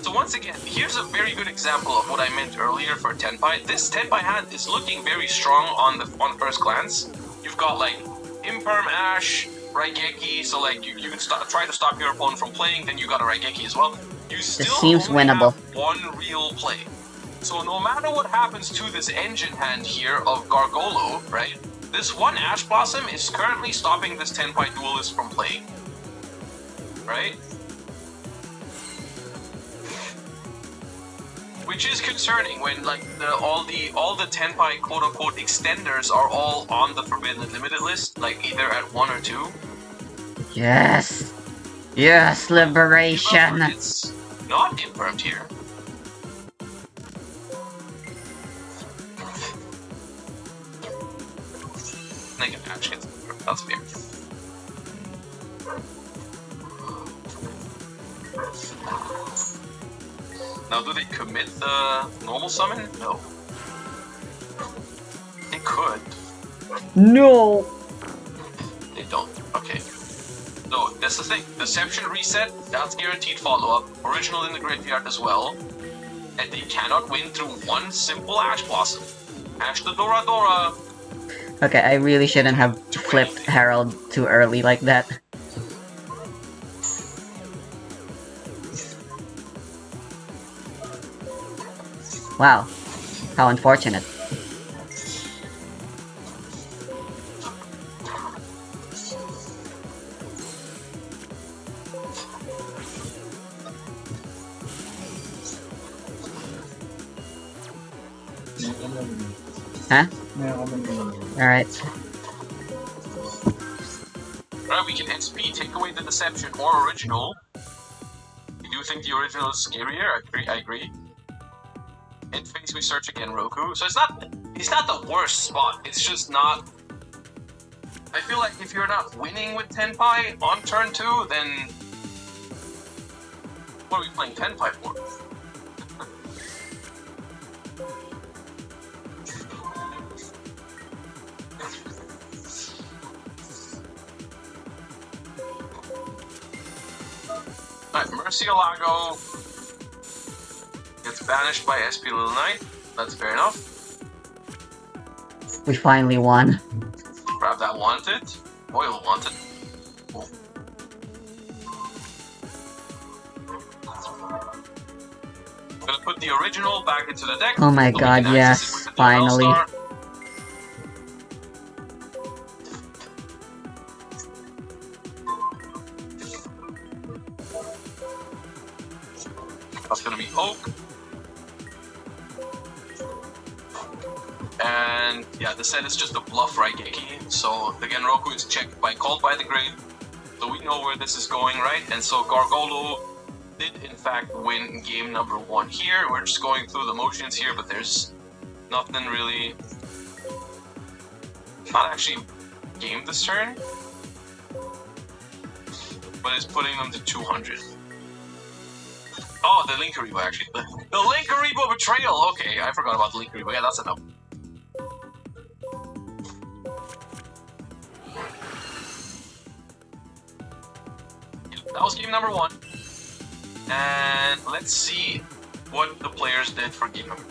So once again, here's a very good example of what I meant earlier for Tenpai. This Tenpai hand is looking very strong on first glance. You've got like Imperm Ash, Raigeki, so like you can try to stop your opponent from playing, then you got a Raigeki as well. You still seems only winnable. have one real play. So no matter what happens to this engine hand here of Gargolo, right? This one Ash Blossom is currently stopping this Tenpai Duelist from playing. Right? Which is concerning when like all the Tenpai quote unquote extenders are all on the Forbidden Limited list, like either at 1 or 2. Yes! Yes, liberation! It's not impermed here. Negative Ash gets impermed, that's fair. Now, do they commit the normal summon? No. They could. No! They don't. Okay. So, that's the thing. Deception reset, that's guaranteed follow-up. Original in the graveyard as well. And they cannot win through one simple Ash Blossom. Ash the Dora Dora. Okay, I really shouldn't have flipped Herald too early like that. Wow, how unfortunate. Huh? Alright. Alright, we can SP, take away the Deception or Original. You do think the Original is scarier? I agree. In face we search again Roku. So it's not the worst spot. It's just not I feel like if you're not winning with Tenpai on turn 2, then what are we playing Tenpai for? Alright, Murcielago gets banished by SP Little Knight. That's fair enough. We finally won. Grab that wanted. Oil wanted. Cool. Gonna put the original back into the deck. Oh my so we god, can yes, access it with the finally. Dual Star. That's gonna be Oak. And yeah, the set is just a bluff Raigeki. So the Genroku is checked by called by the grave. So we know where this is going, right? And so Gargolo did in fact win game number 1 here. We're just going through the motions here, but there's nothing really. Not actually game this turn, but it's putting them to 200. Oh, the Linkaribo actually. The Linkaribo betrayal! Okay, I forgot about the Linkaribo. Yeah, that's enough. That was game number 1. And let's see what the players did for game number 2.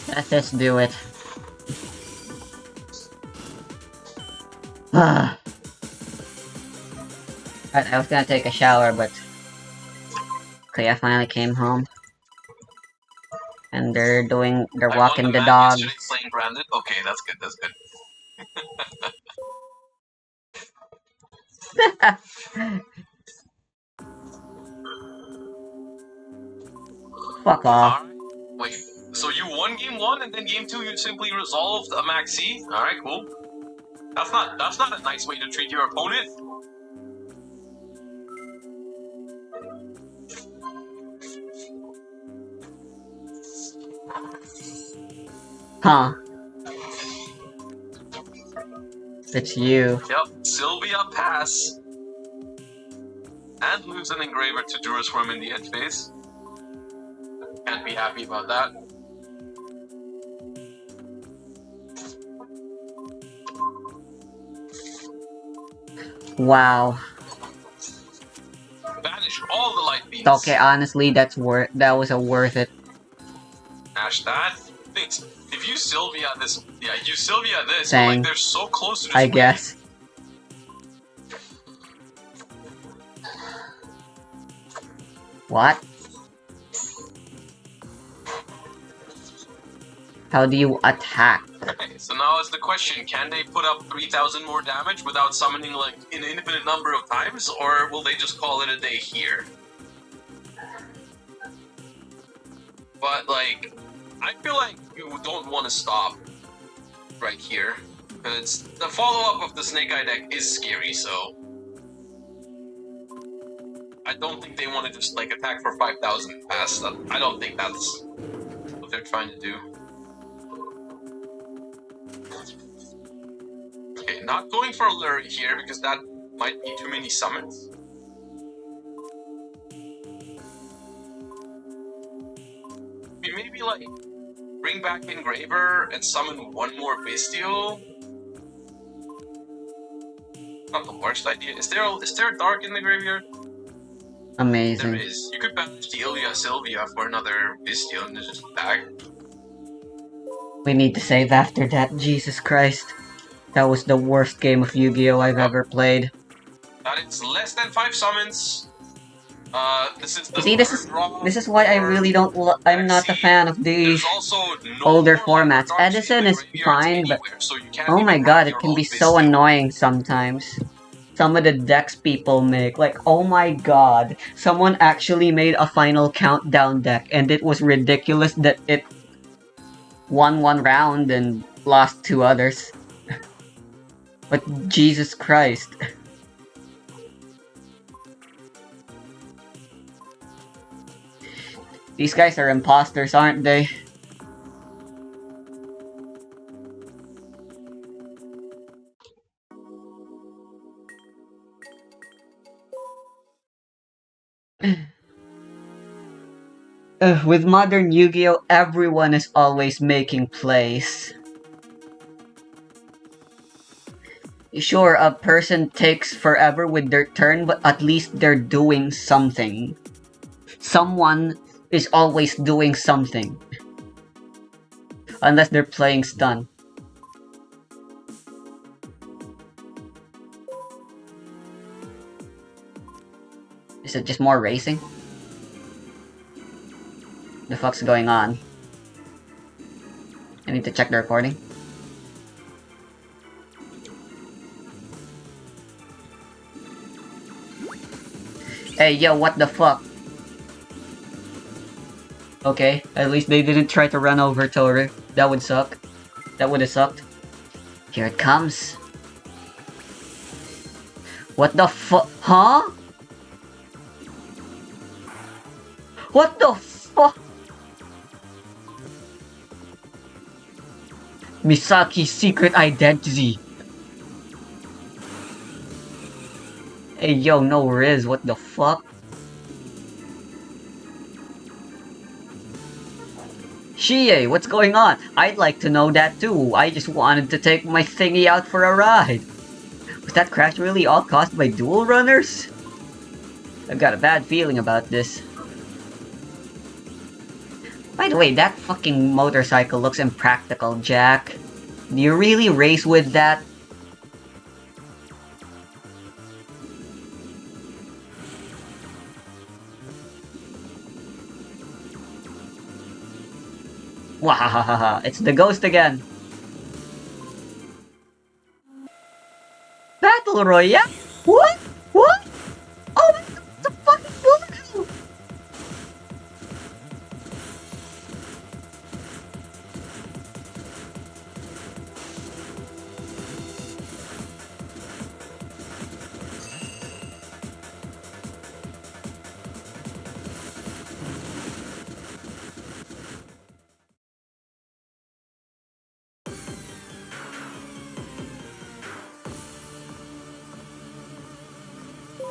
Let's just do it. Alright, I was gonna take a shower, but okay, I finally came home. And they're walking the dogs. Yesterday playing branded. Okay, that's good. That's good. Fuck off. Alright. Wait, so you won game 1 and then game 2 you simply resolved a maxi? Alright, cool. That's not a nice way to treat your opponent. Huh. It's you. Yep, Sylvia pass. And lose an engraver to Durasworm in the end phase. Can't be happy about that. Wow. Banish all the light beams. Okay, honestly, that was a worth it. Ash that. Thanks. If you Sylvia this, yeah, you Sylvia this, but Dang. like they're so close to this I win. guess. What? How do you attack? Okay, so now is the question, can they put up 3,000 more damage without summoning like an infinite number of times, or will they just call it a day here? But like, I feel like you don't want to stop right here, because the follow-up of the Snake Eye deck is scary, so I don't think they want to just like attack for 5,000 past that. I don't think that's what they're trying to do. Okay, not going for a Lurry here because that might be too many summons. Maybe like bring back Engraver and summon one more Bestial. Not the worst idea. Is there a Dark in the graveyard? Amazing. There is. You could banish the Ilya Sylvia for another Bestial and just bag. We need to save after that. Jesus Christ. That was the worst game of Yu-Gi-Oh! I've ever played. That it's less than 5 summons. This is the You see, this is why I really don't. I'm not a fan of these There's also no older more formats. Dark Edison in the is graveyard fine, but anywhere, so you can't oh my even god, have it your can own be so Bestial. annoying sometimes. Some of the decks people make, like, oh my god, someone actually made a final countdown deck, and it was ridiculous that it won one round and lost 2 others. But Jesus Christ. These guys are imposters, aren't they? With modern Yu-Gi-Oh, everyone is always making plays. Sure, a person takes forever with their turn, but at least they're doing something. Someone is always doing something. Unless they're playing stun. Is it just more racing? The fuck's going on? I need to check the recording. Hey, yo, what the fuck? Okay, at least they didn't try to run over Toru. That would suck. That would have sucked. Here it comes. What the fuck? Huh? What the fuck? Misaki's secret identity. Hey, yo, no Riz, what the fuck? Shie, what's going on? I'd like to know that too. I just wanted to take my thingy out for a ride. Was that crash really all caused by dual runners? I've got a bad feeling about this. By the way, that fucking motorcycle looks impractical, Jack. Do you really race with that? Wahahaha, it's the ghost again. Battle Royale? What? What? Oh my god, it's a fucking bullet!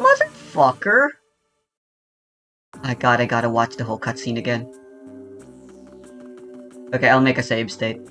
Motherfucker! I gotta watch the whole cutscene again. Okay, I'll make a save state.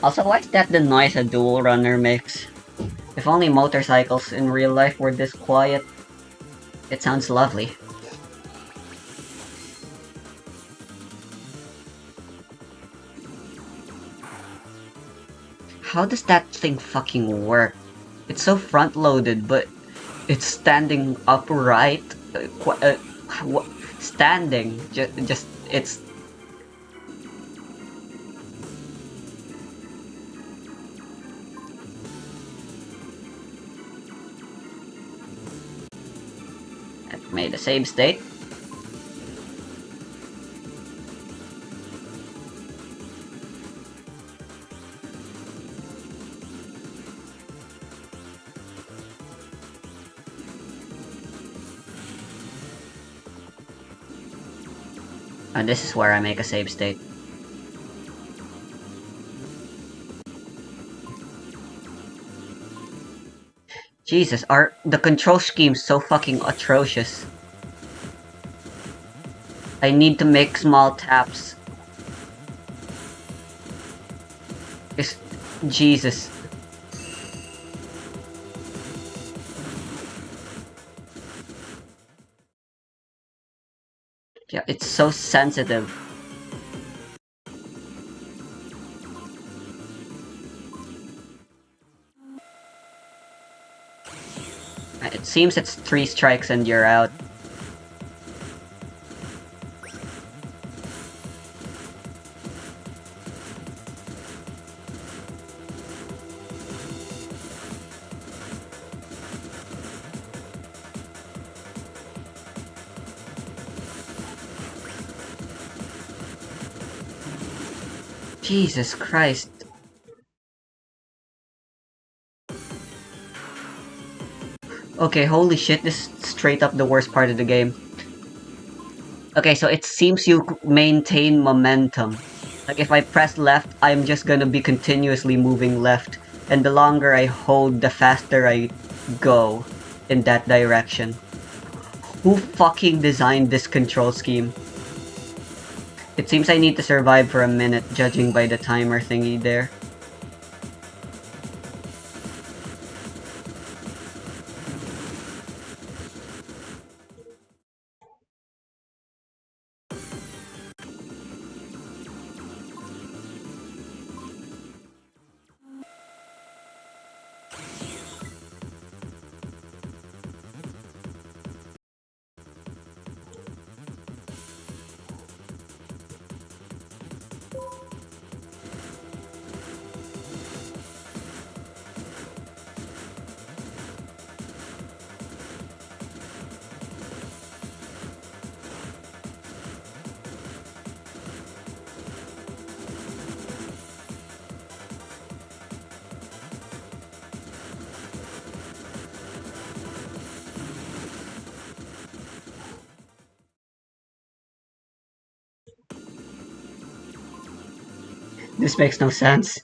Also, why is that the noise a dual runner makes? If only motorcycles in real life were this quiet. It sounds lovely. How does that thing fucking work? It's so front-loaded, but it's standing upright. Standing, just it's. I've made a save state. And this is where I make a save state. Jesus, the control scheme's so fucking atrocious. I need to make small taps. Jesus. Yeah, it's so sensitive. It seems it's 3 strikes and you're out. Jesus Christ. Okay, holy shit, this is straight up the worst part of the game. Okay, so it seems you maintain momentum. Like if I press left, I'm just gonna be continuously moving left. And the longer I hold, the faster I go in that direction. Who fucking designed this control scheme? It seems I need to survive for a minute, judging by the timer thingy there. This makes no sense.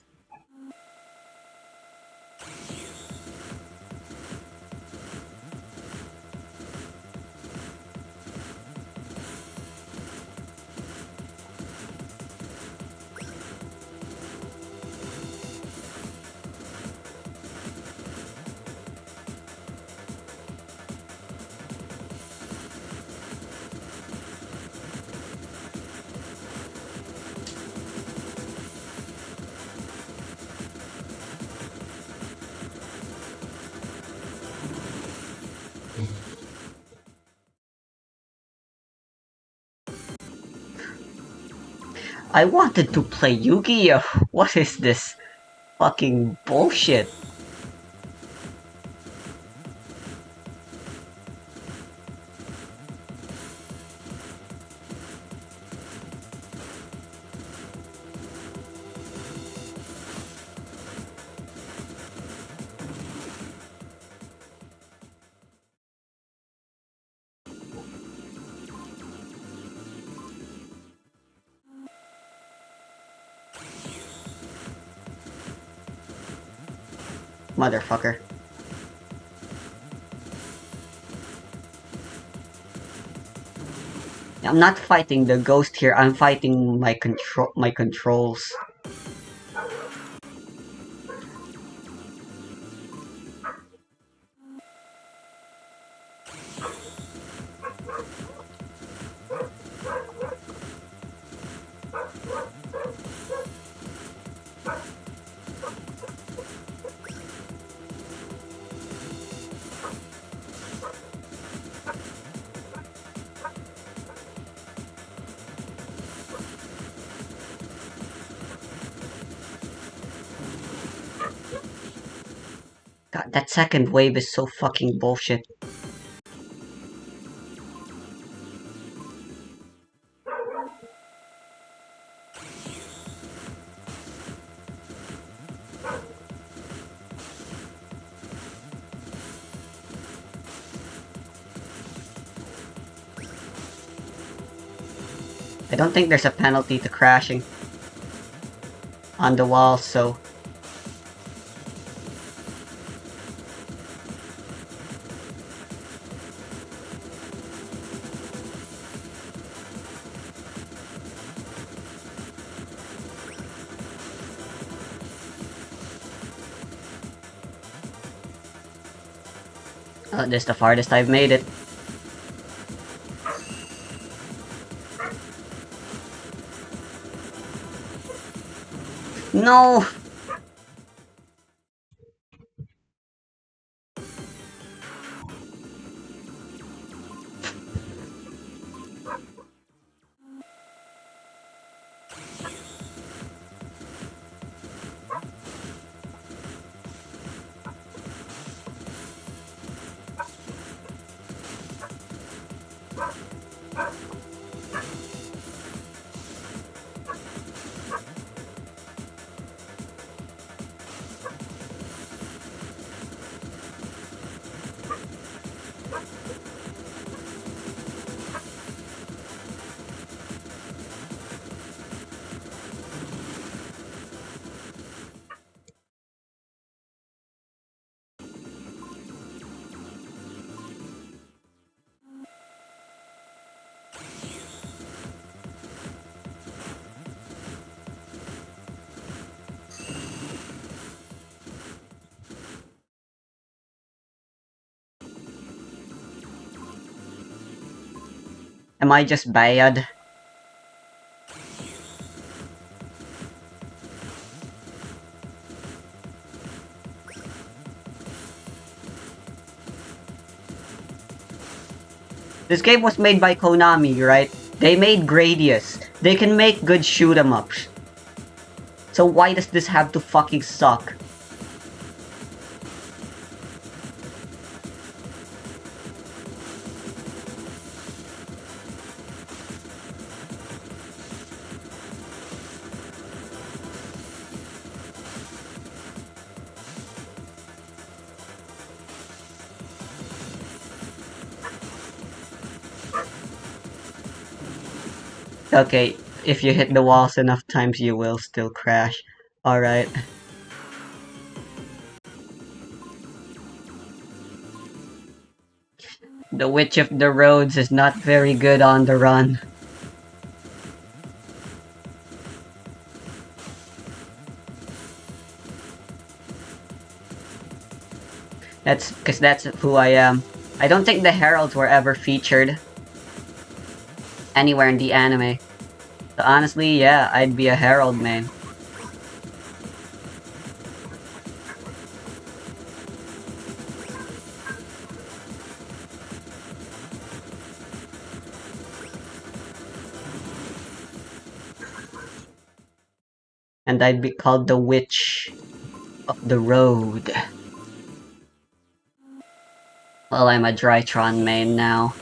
I wanted to play Yu-Gi-Oh! What is this fucking bullshit? Motherfucker. I'm not fighting the ghost here, I'm fighting my controls. God, that second wave is so fucking bullshit. I don't think there's a penalty to crashing on the wall, so... Oh, this is the farthest I've made it. No! Am I just bad? This game was made by Konami, right? They made Gradius. They can make good shoot 'em ups. So why does this have to fucking suck? Okay, if you hit the walls enough times, you will still crash. Alright. The Witch of the Roads is not very good on the run. That's who I am. I don't think the Heralds were ever featured anywhere in the anime. So honestly, yeah, I'd be a Herald main. And I'd be called the Witch of the Road. Well, I'm a Drytron main now.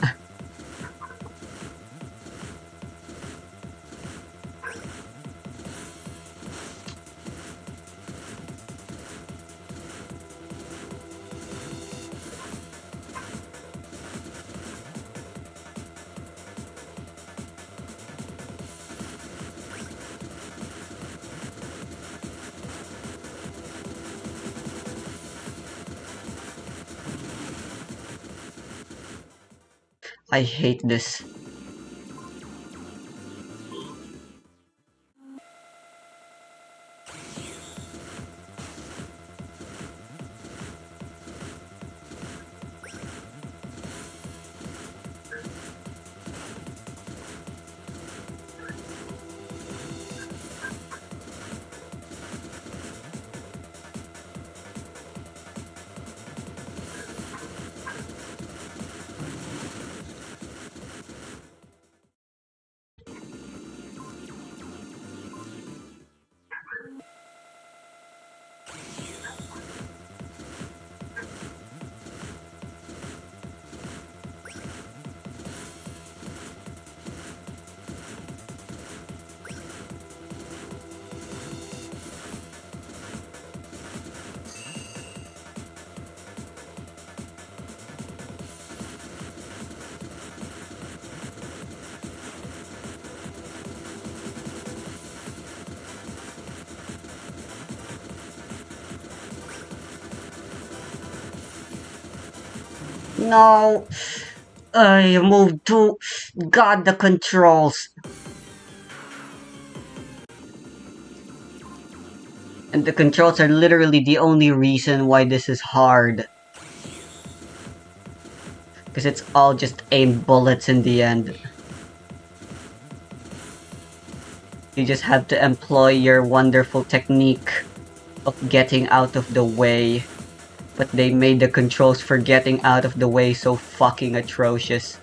I hate this. No! I moved too... God, the controls! And the controls are literally the only reason why this is hard. Because it's all just aim bullets in the end. You just have to employ your wonderful technique of getting out of the way. But they made the controls for getting out of the way so fucking atrocious.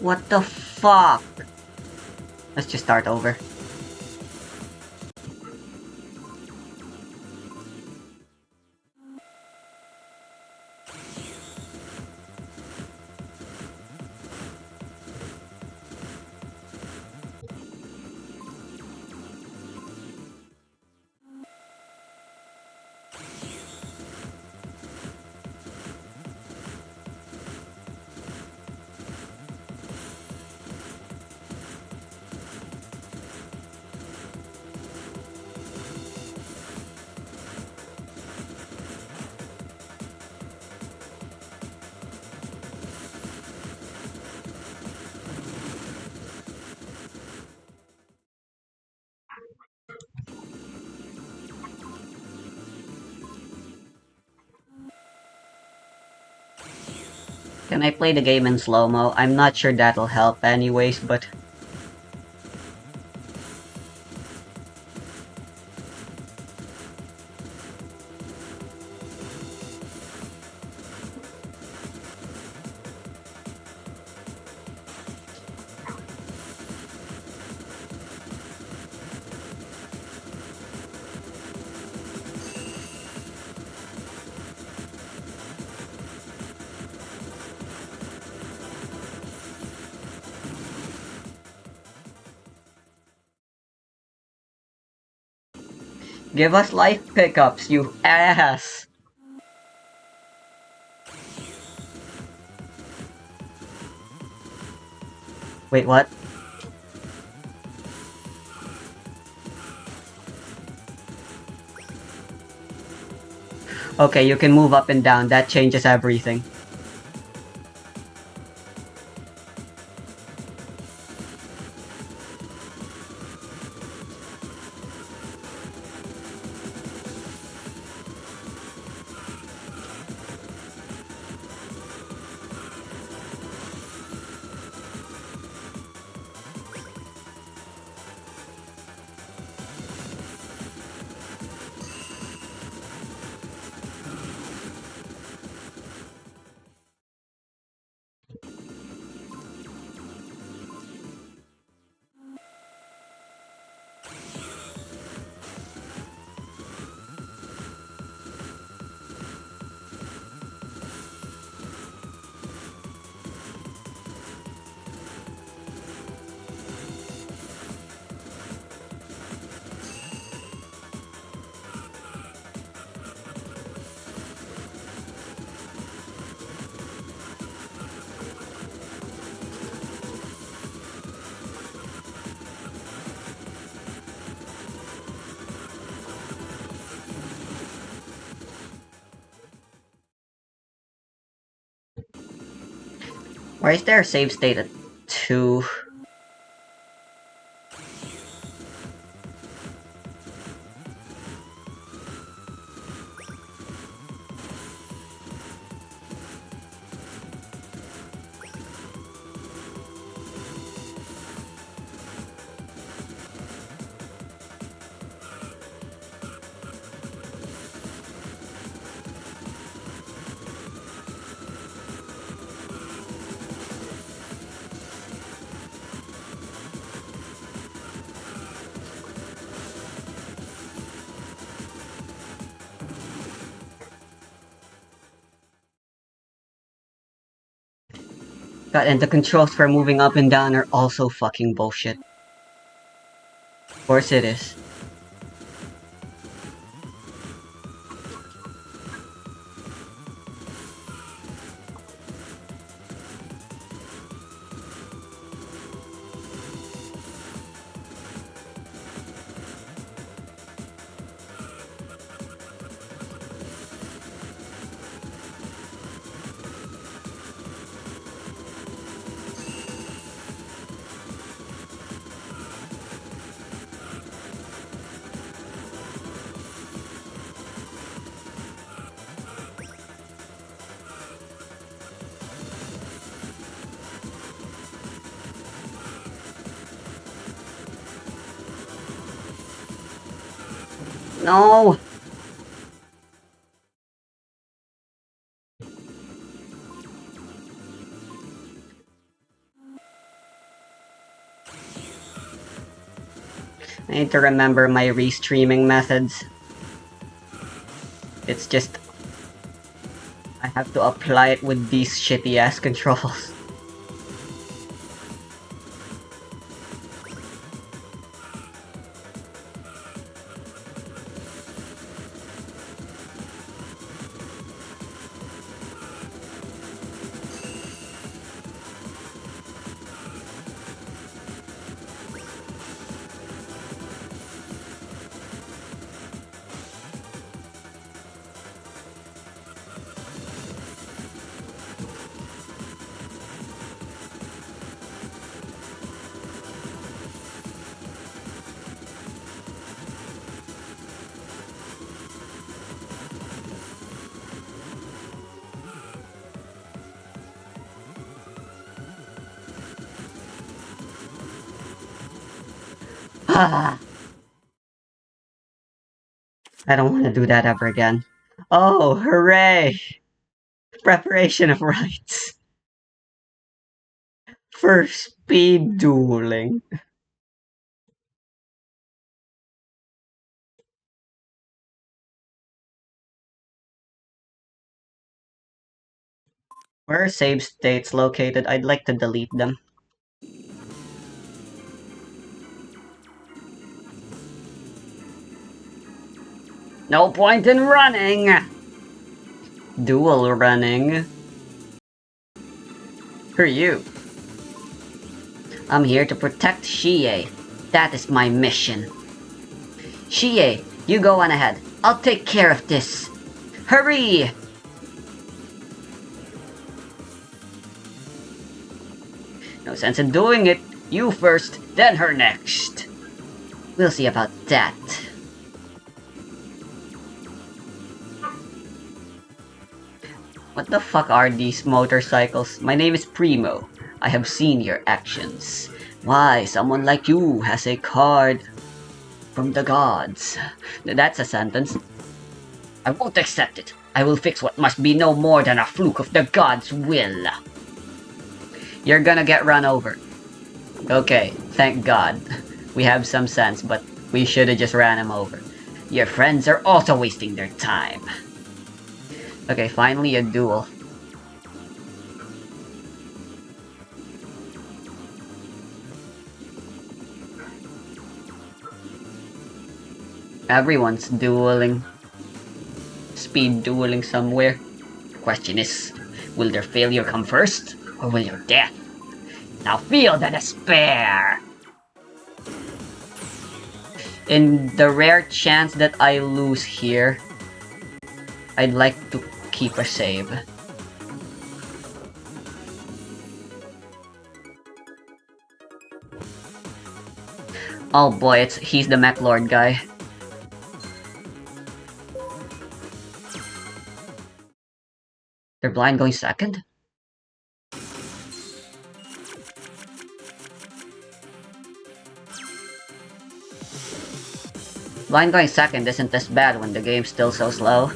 What the fuck? Let's just start over. Can I play the game in slow-mo? I'm not sure that'll help anyways, but... Give us life pickups, you ass! Wait, what? Okay, you can move up and down. That changes everything. Why is there a save state at 2? God, and the controls for moving up and down are also fucking bullshit. Of course it is. No! I need to remember my restreaming methods. It's just... I have to apply it with these shitty ass controls. Ah! I don't want to do that ever again. Oh, hooray! Preparation of rights. For speed dueling. Where are save states located? I'd like to delete them. No point in running! Dual running. Who are you? I'm here to protect Shie. That is my mission. Shie, you go on ahead. I'll take care of this. Hurry! No sense in doing it. You first, then her next. We'll see about that. What the fuck are these motorcycles? My name is Primo. I have seen your actions. Why, someone like you has a card from the gods. That's a sentence. I won't accept it. I will fix what must be no more than a fluke of the gods' will. You're gonna get run over. Okay, thank God. We have some sense, but we should've just ran him over. Your friends are also wasting their time. Okay, finally a duel. Everyone's dueling. Speed dueling somewhere. Question is, will their failure come first, or will your death? Now feel the despair! In the rare chance that I lose here, I'd like to keep a save. Oh boy, he's the Mech Lord guy. They're blind going second? Blind going second isn't as bad when the game's still so slow.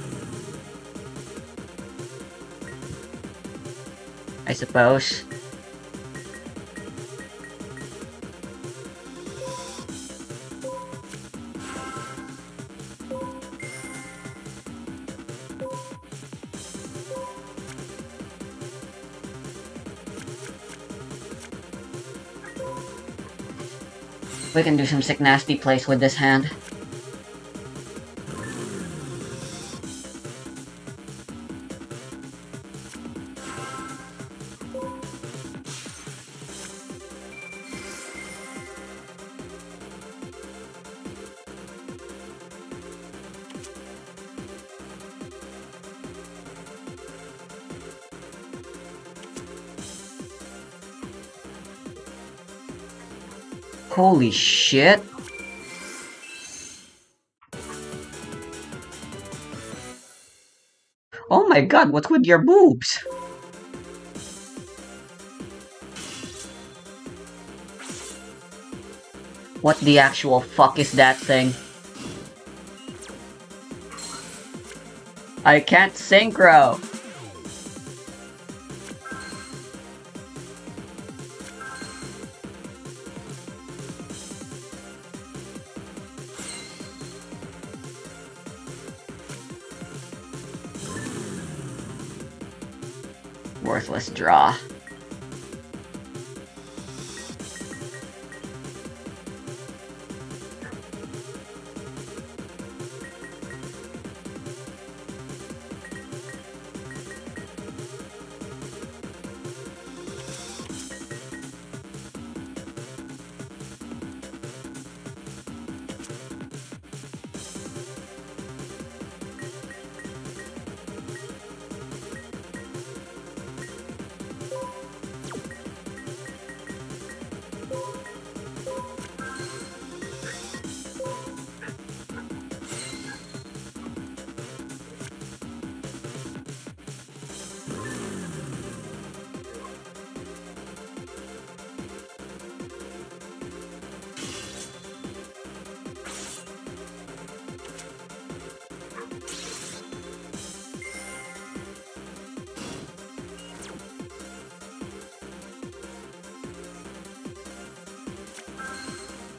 I suppose. We can do some sick nasty plays with this hand. Holy shit. Oh my god, what's with your boobs? What the actual fuck is that thing? I can't synchro! Worthless draw.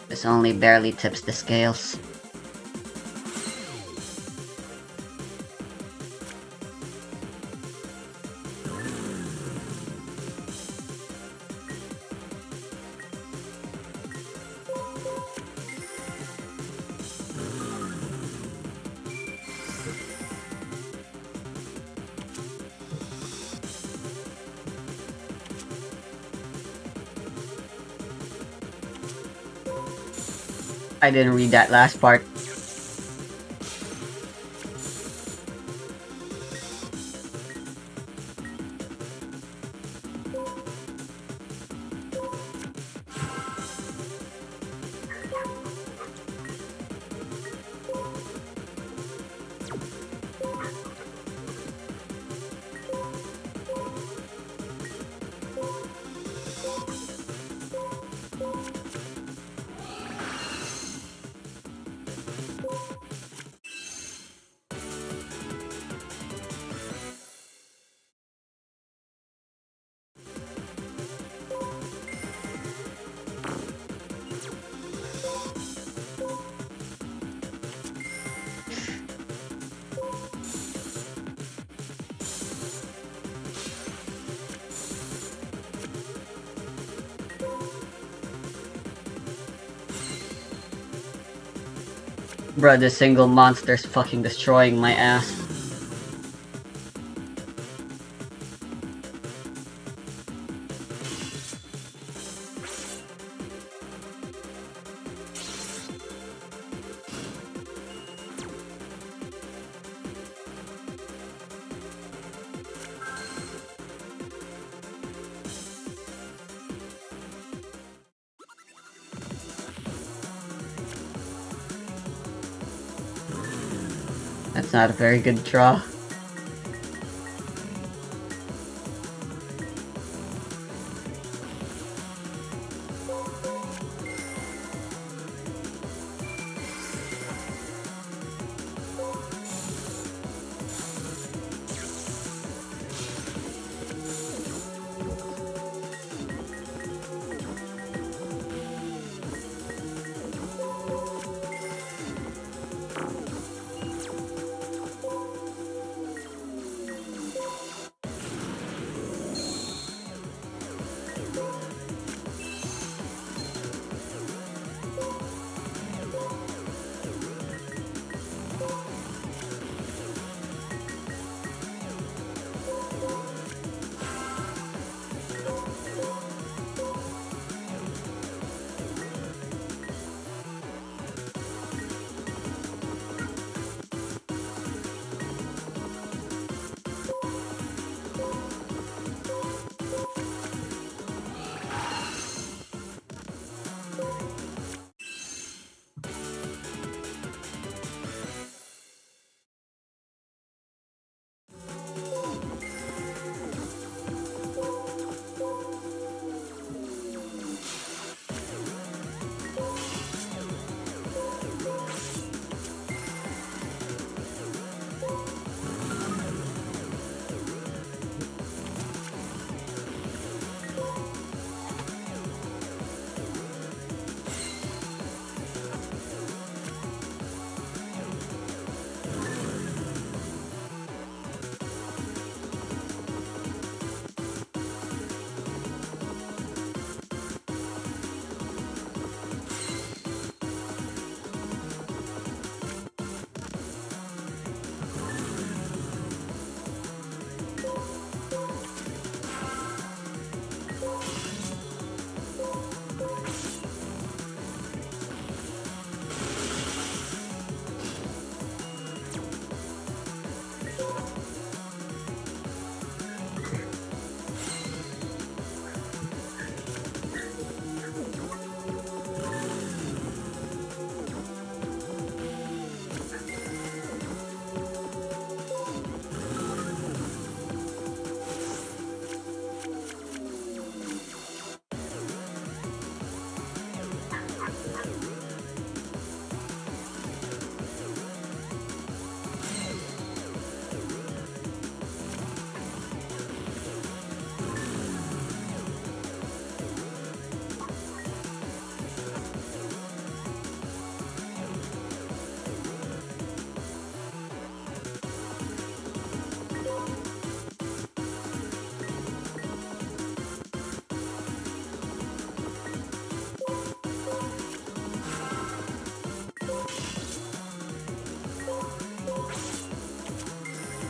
This only barely tips the scales. I didn't read that last part. Bruh, this single monster's fucking destroying my ass. That's not a very good draw.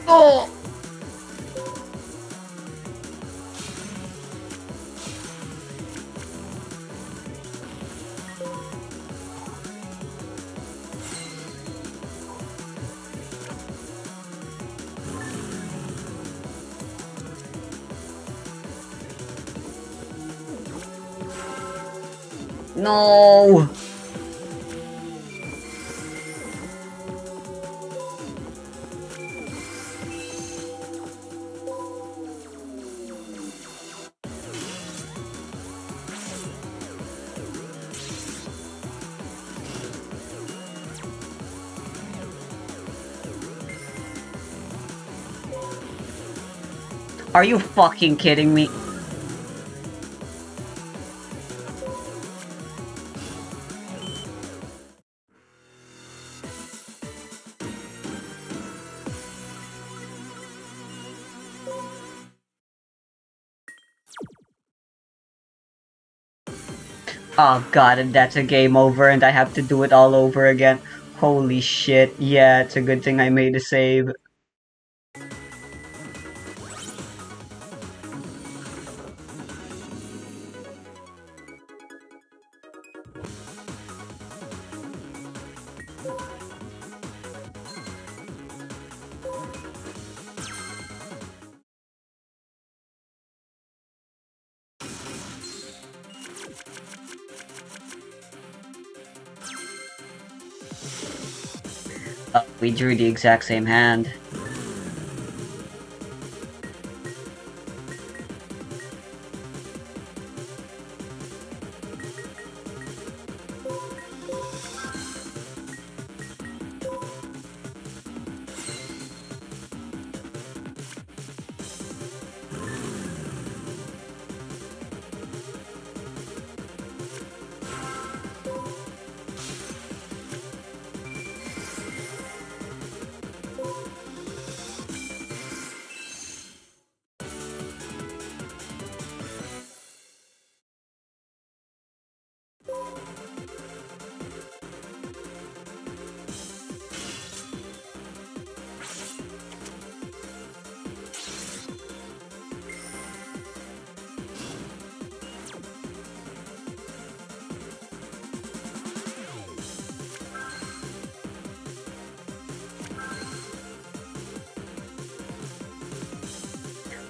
Oh! No! Are you fucking kidding me? Oh god, and that's a game over and I have to do it all over again. Holy shit, yeah, it's a good thing I made a save. We drew the exact same hand.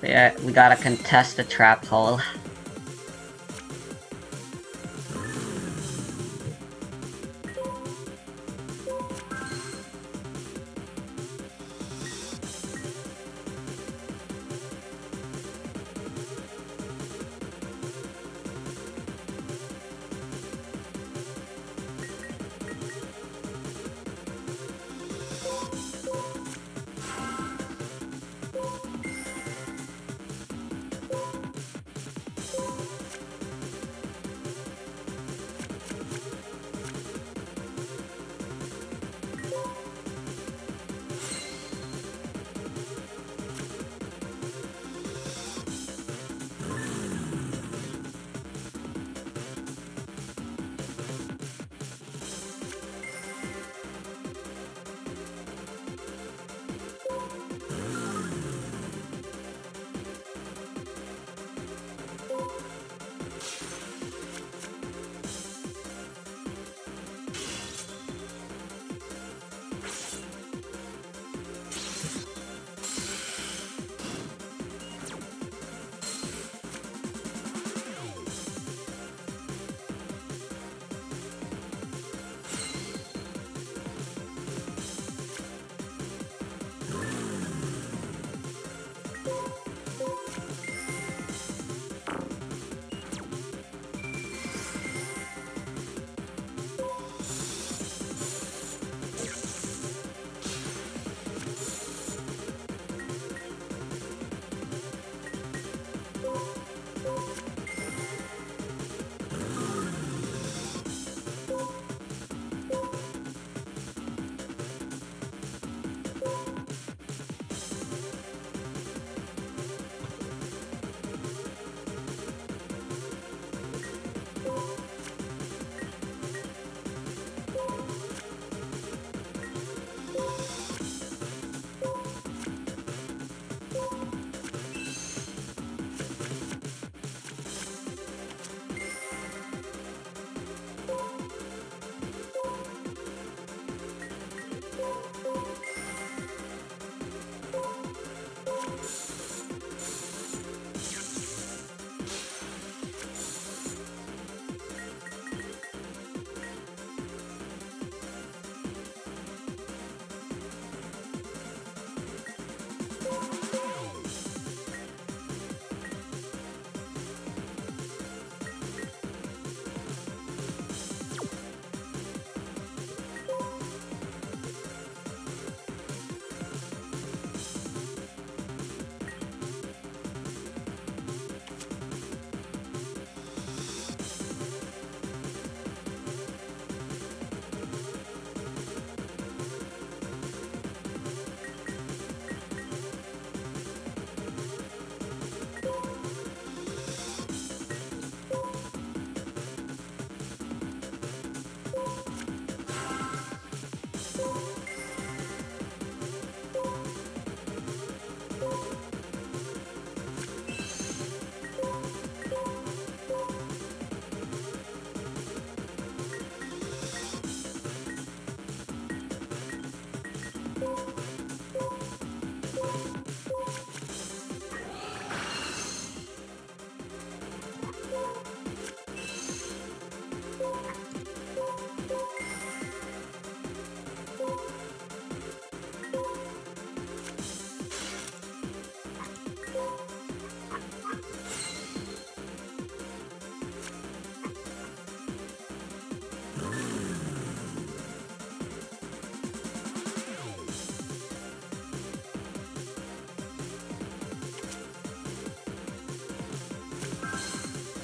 Yeah, we gotta contest the trap hole.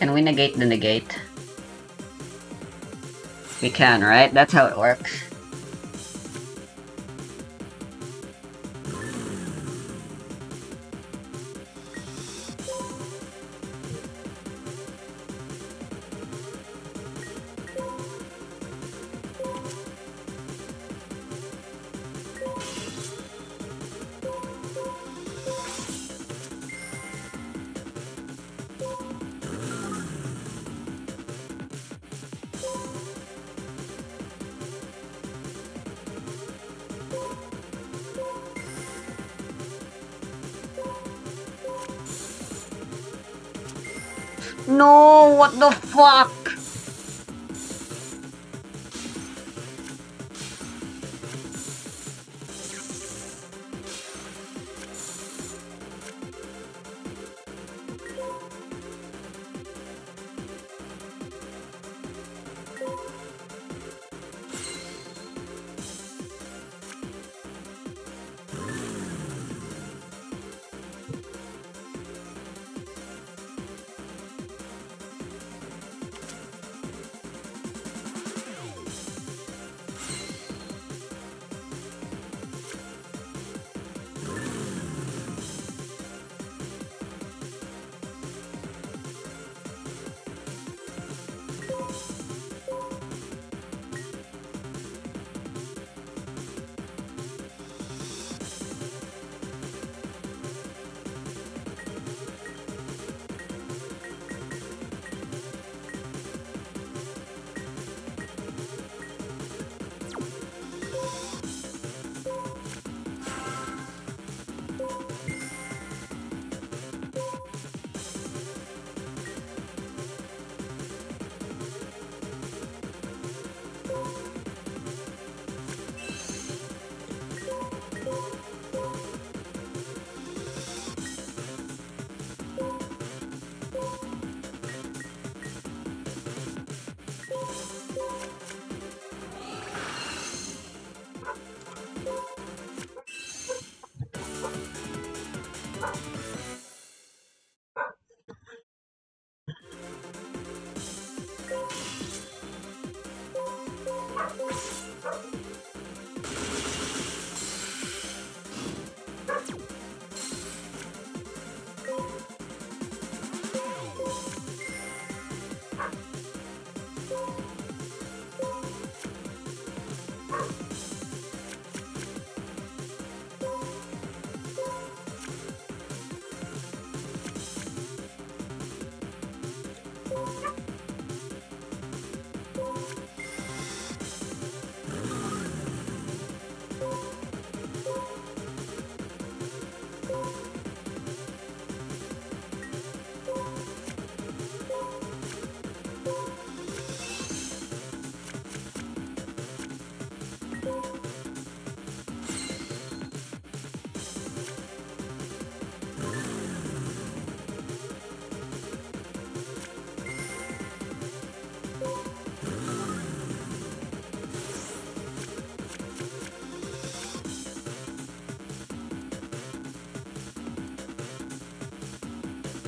Can we negate the negate? We can, right? That's how it works. No, what the fuck?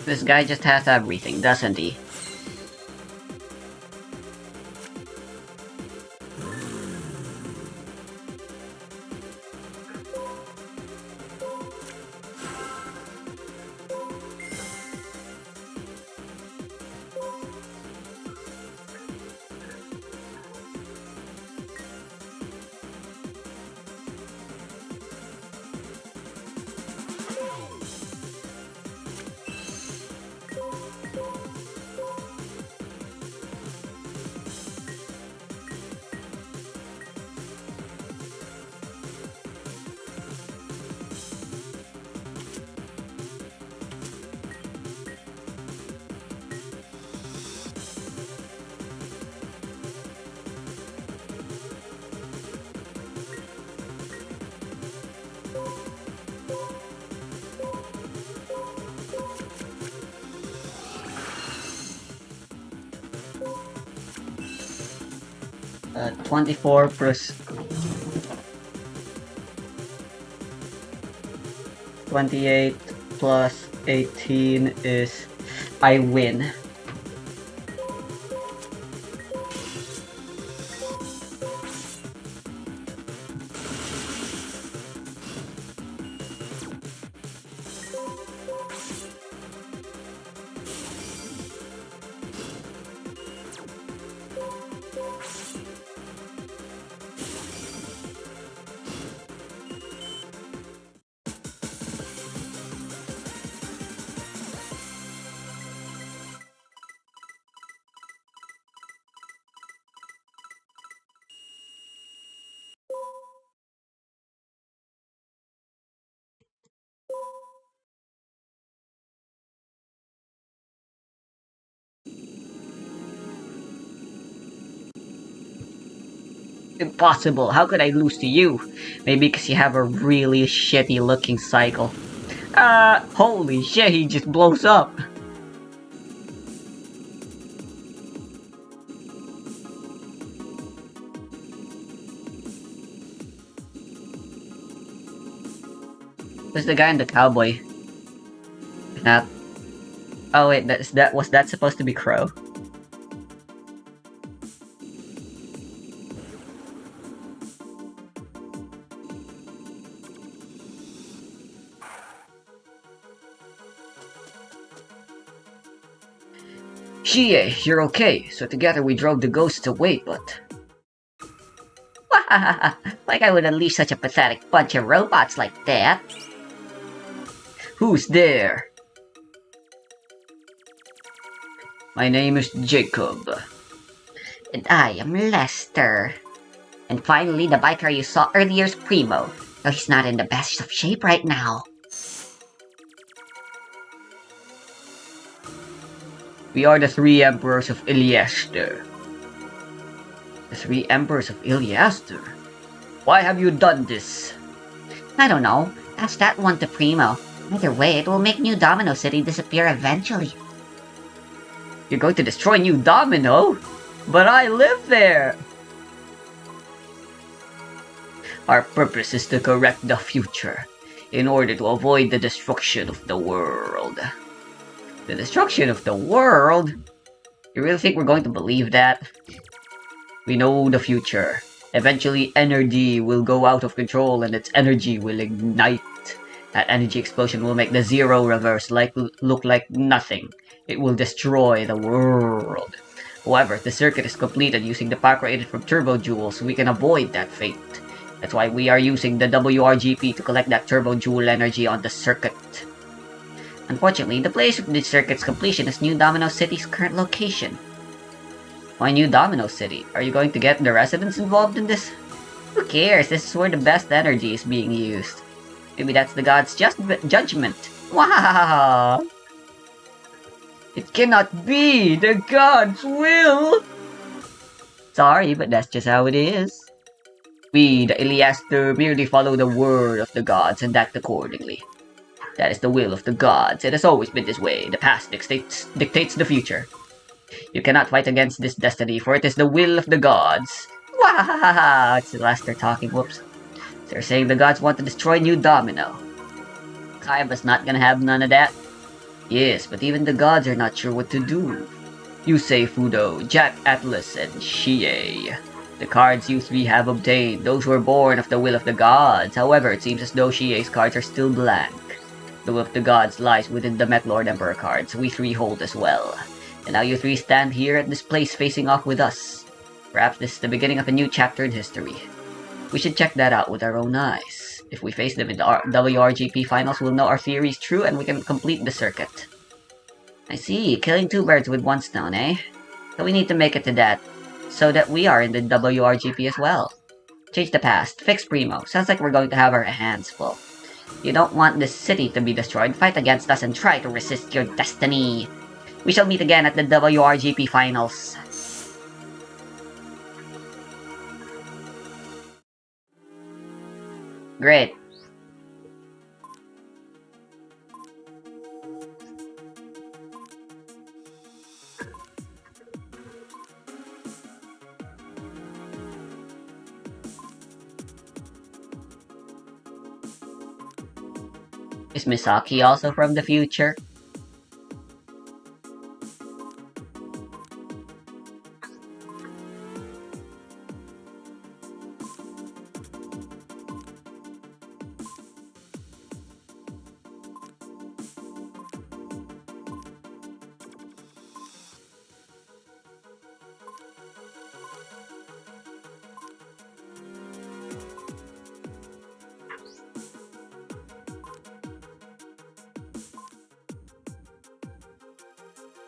This guy just has everything, doesn't he? Uh, 24 plus 28 plus 18 is I win. Impossible. How could I lose to you? Maybe because you have a really shitty looking cycle. Holy shit, he just blows up. Who's the guy in the cowboy? Not. Oh wait, was that supposed to be Crow? Shie, you're okay. So together we drove the ghosts away, but... like I would unleash such a pathetic bunch of robots like that. Who's there? My name is Jacob. And I am Lester. And finally, the biker you saw earlier is Primo, though he's not in the best of shape right now. We are the three emperors of Iliaster. The three emperors of Iliaster? Why have you done this? I don't know. Ask that one to Primo. Either way, it will make New Domino City disappear eventually. You're going to destroy New Domino? But I live there! Our purpose is to correct the future, in order to avoid the destruction of the world. The destruction of the world? You really think we're going to believe that? We know the future. Eventually, energy will go out of control and its energy will ignite. That energy explosion will make the Zero Reverse look like nothing. It will destroy the world. However, if the circuit is completed using the power created from Turbo Jewels, we can avoid that fate. That's why we are using the WRGP to collect that Turbo Jewel energy on the circuit. Unfortunately, the place of the circuit's completion is New Domino City's current location. Why New Domino City? Are you going to get the residents involved in this? Who cares? This is where the best energy is being used. Maybe that's the god's judgment. Wow! It cannot be the god's will! Sorry, but that's just how it is. We, the Iliaster, merely follow the word of the gods and act accordingly. That is the will of the gods. It has always been this way. The past dictates the future. You cannot fight against this destiny, for it is the will of the gods. Wahahaha! It's the Lester talking, whoops. They're saying the gods want to destroy New Domino. Kaiba's not gonna have none of that. Yes, but even the gods are not sure what to do. You say Fudo, Jack Atlas, and Shie. The cards you three have obtained, those were born of the will of the gods. However, it seems as though Shie's cards are still blank. The will of the gods lies within the Metlord Emperor cards we three hold as well. And now you three stand here at this place facing off with us. Perhaps this is the beginning of a new chapter in history. We should check that out with our own eyes. If we face them in the WRGP finals, we'll know our theory is true and we can complete the circuit. I see, killing two birds with one stone, eh? So we need to make it to that, so that we are in the WRGP as well. Change the past, fix Primo. Sounds like we're going to have our hands full. You don't want this city to be destroyed, fight against us and try to resist your destiny. We shall meet again at the WRGP finals. Great. Is Misaki also from the future?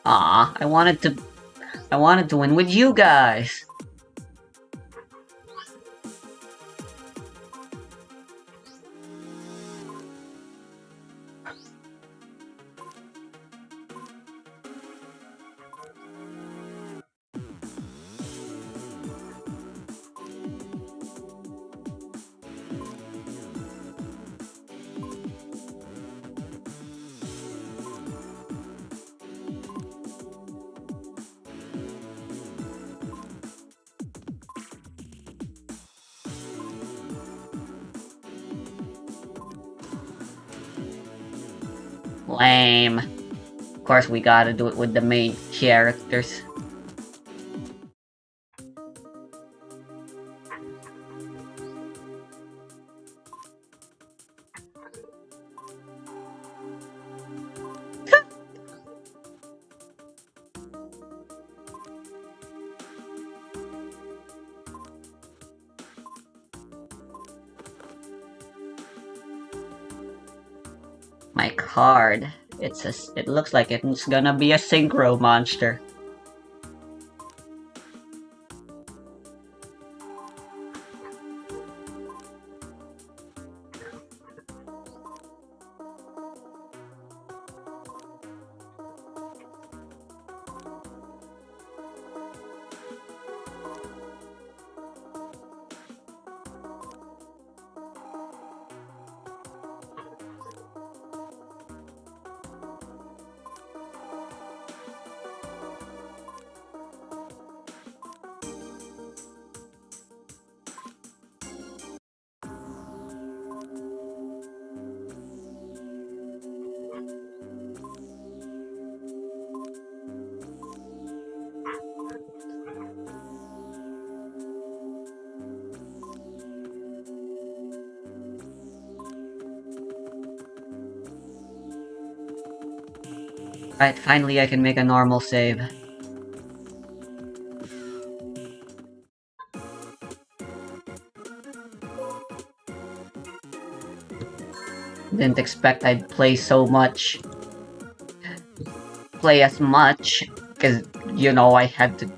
Aw, I wanted to win with you guys. Lame. Of course, we gotta do it with the main characters. My card. It looks like it's gonna be a synchro monster. Alright, finally I can make a normal save. Didn't expect I'd play as much, because, you know, I had to